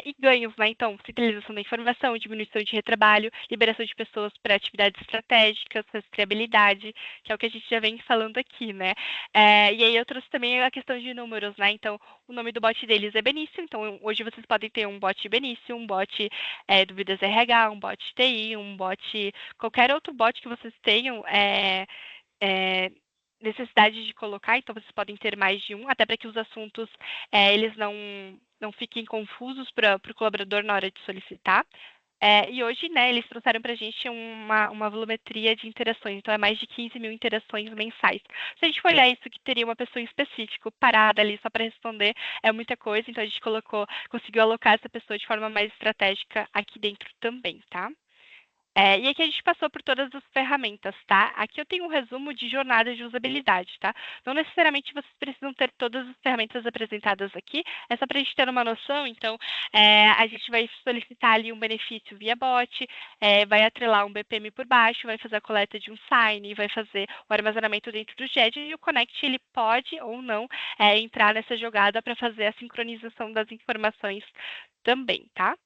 E ganhos, né? Então, centralização da informação, diminuição de retrabalho, liberação de pessoas para atividades estratégicas, rastreabilidade, que é o que a gente já vem falando aqui, né? E aí eu trouxe também a questão de números, né? Então, o nome do bot deles é Benício, então hoje vocês podem ter um bot Benício, um bot do Vidas RH, um bot TI, um bot, qualquer outro bot que vocês tenham, necessidade de colocar, então vocês podem ter mais de um, até para que os assuntos eles não fiquem confusos para o colaborador na hora de solicitar. E hoje, né, eles trouxeram para a gente uma volumetria de interações, então é mais de 15 mil interações mensais. Se a gente for olhar isso que teria uma pessoa em específico parada ali só para responder, é muita coisa, então a gente conseguiu alocar essa pessoa de forma mais estratégica aqui dentro também, tá? E aqui a gente passou por todas as ferramentas, tá? Aqui eu tenho um resumo de jornada de usabilidade, tá? Não necessariamente vocês precisam ter todas as ferramentas apresentadas aqui, é só para a gente ter uma noção. Então, a gente vai solicitar ali um benefício via bot, vai atrelar um BPM por baixo, vai fazer a coleta de um sign, vai fazer o armazenamento dentro do GED e o Connect ele pode ou não entrar nessa jogada para fazer a sincronização das informações também, tá?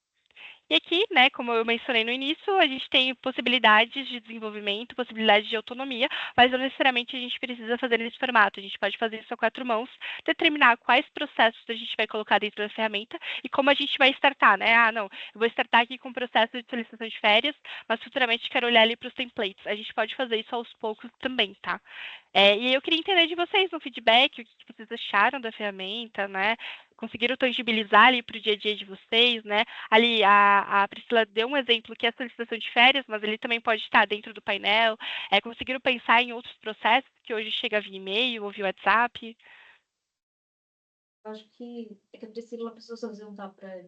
E aqui, né, como eu mencionei no início, a gente tem possibilidades de desenvolvimento, possibilidades de autonomia, mas não necessariamente a gente precisa fazer nesse formato. A gente pode fazer isso a quatro mãos, determinar quais processos a gente vai colocar dentro da ferramenta e como a gente vai startar, né? Não, eu vou startar aqui com o processo de solicitação de férias, mas futuramente quero olhar ali para os templates. A gente pode fazer isso aos poucos também, tá? E eu queria entender de vocês no feedback, o que vocês acharam da ferramenta, né? Conseguiram tangibilizar ali para o dia a dia de vocês, né? Ali a Priscila deu um exemplo que é a solicitação de férias, mas ele também pode estar dentro do painel. Conseguiram pensar em outros processos que hoje chega via e-mail ou via WhatsApp? Eu acho que é que a Priscila precisou se ausentar para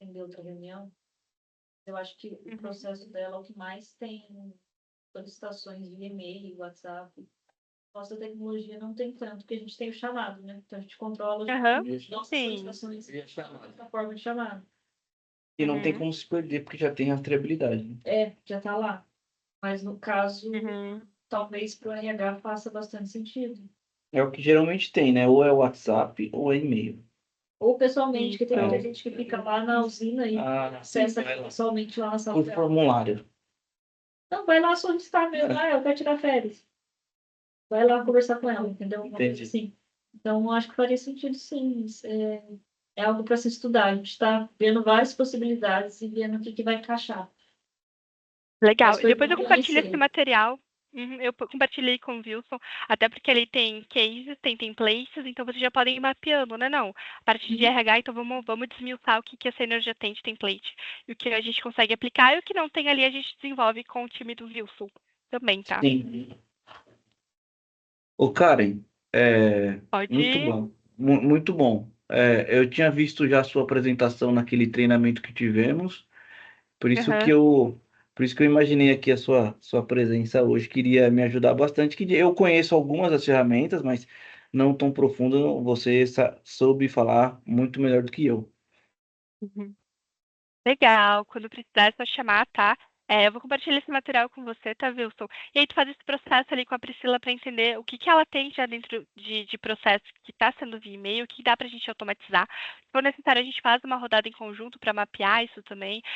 atender outra reunião. Eu acho que o processo dela é o que mais tem solicitações via e-mail, WhatsApp. Nossa tecnologia não tem tanto, porque a gente tem o chamado, né? Então a gente controla nossas solicitações na forma de chamado. E não tem como se perder, porque já tem rastreabilidade, né? Já está lá. Mas no caso, talvez para o RH faça bastante sentido. É o que geralmente tem, né? Ou é WhatsApp ou é e-mail. Ou pessoalmente, que tem muita gente que fica lá na usina e acessa pessoalmente lá na sala. Por formulário. Não, vai lá solicitar mesmo. Eu quero tirar férias. Vai lá conversar com ela, entendeu? Uma coisa assim. Então, acho que faria sentido, sim. É algo para se estudar. A gente está vendo várias possibilidades e vendo o que vai encaixar. Legal. Depois eu compartilho esse material. Eu compartilhei com o Wilson, até porque ele tem cases, tem templates, então vocês já podem ir mapeando, né? Não, a partir de RH, então vamos desmiuçar o que a Senior já tem de template e o que a gente consegue aplicar e o que não tem ali a gente desenvolve com o time do Wilson também, tá? Sim. Ô, Karen, Pode muito ir. bom, muito bom. Eu tinha visto já a sua apresentação naquele treinamento que tivemos, por isso por isso que eu imaginei aqui a sua presença hoje, queria me ajudar bastante, que eu conheço algumas das ferramentas, mas não tão profundo, você soube falar muito melhor do que eu. Legal, quando precisar é só chamar, tá? Eu vou compartilhar esse material com você, tá, Wilson? E aí tu faz esse processo ali com a Priscila para entender o que ela tem já dentro de processo que está sendo via e-mail, o que dá para a gente automatizar. Se for necessário, a gente faz uma rodada em conjunto para mapear isso também.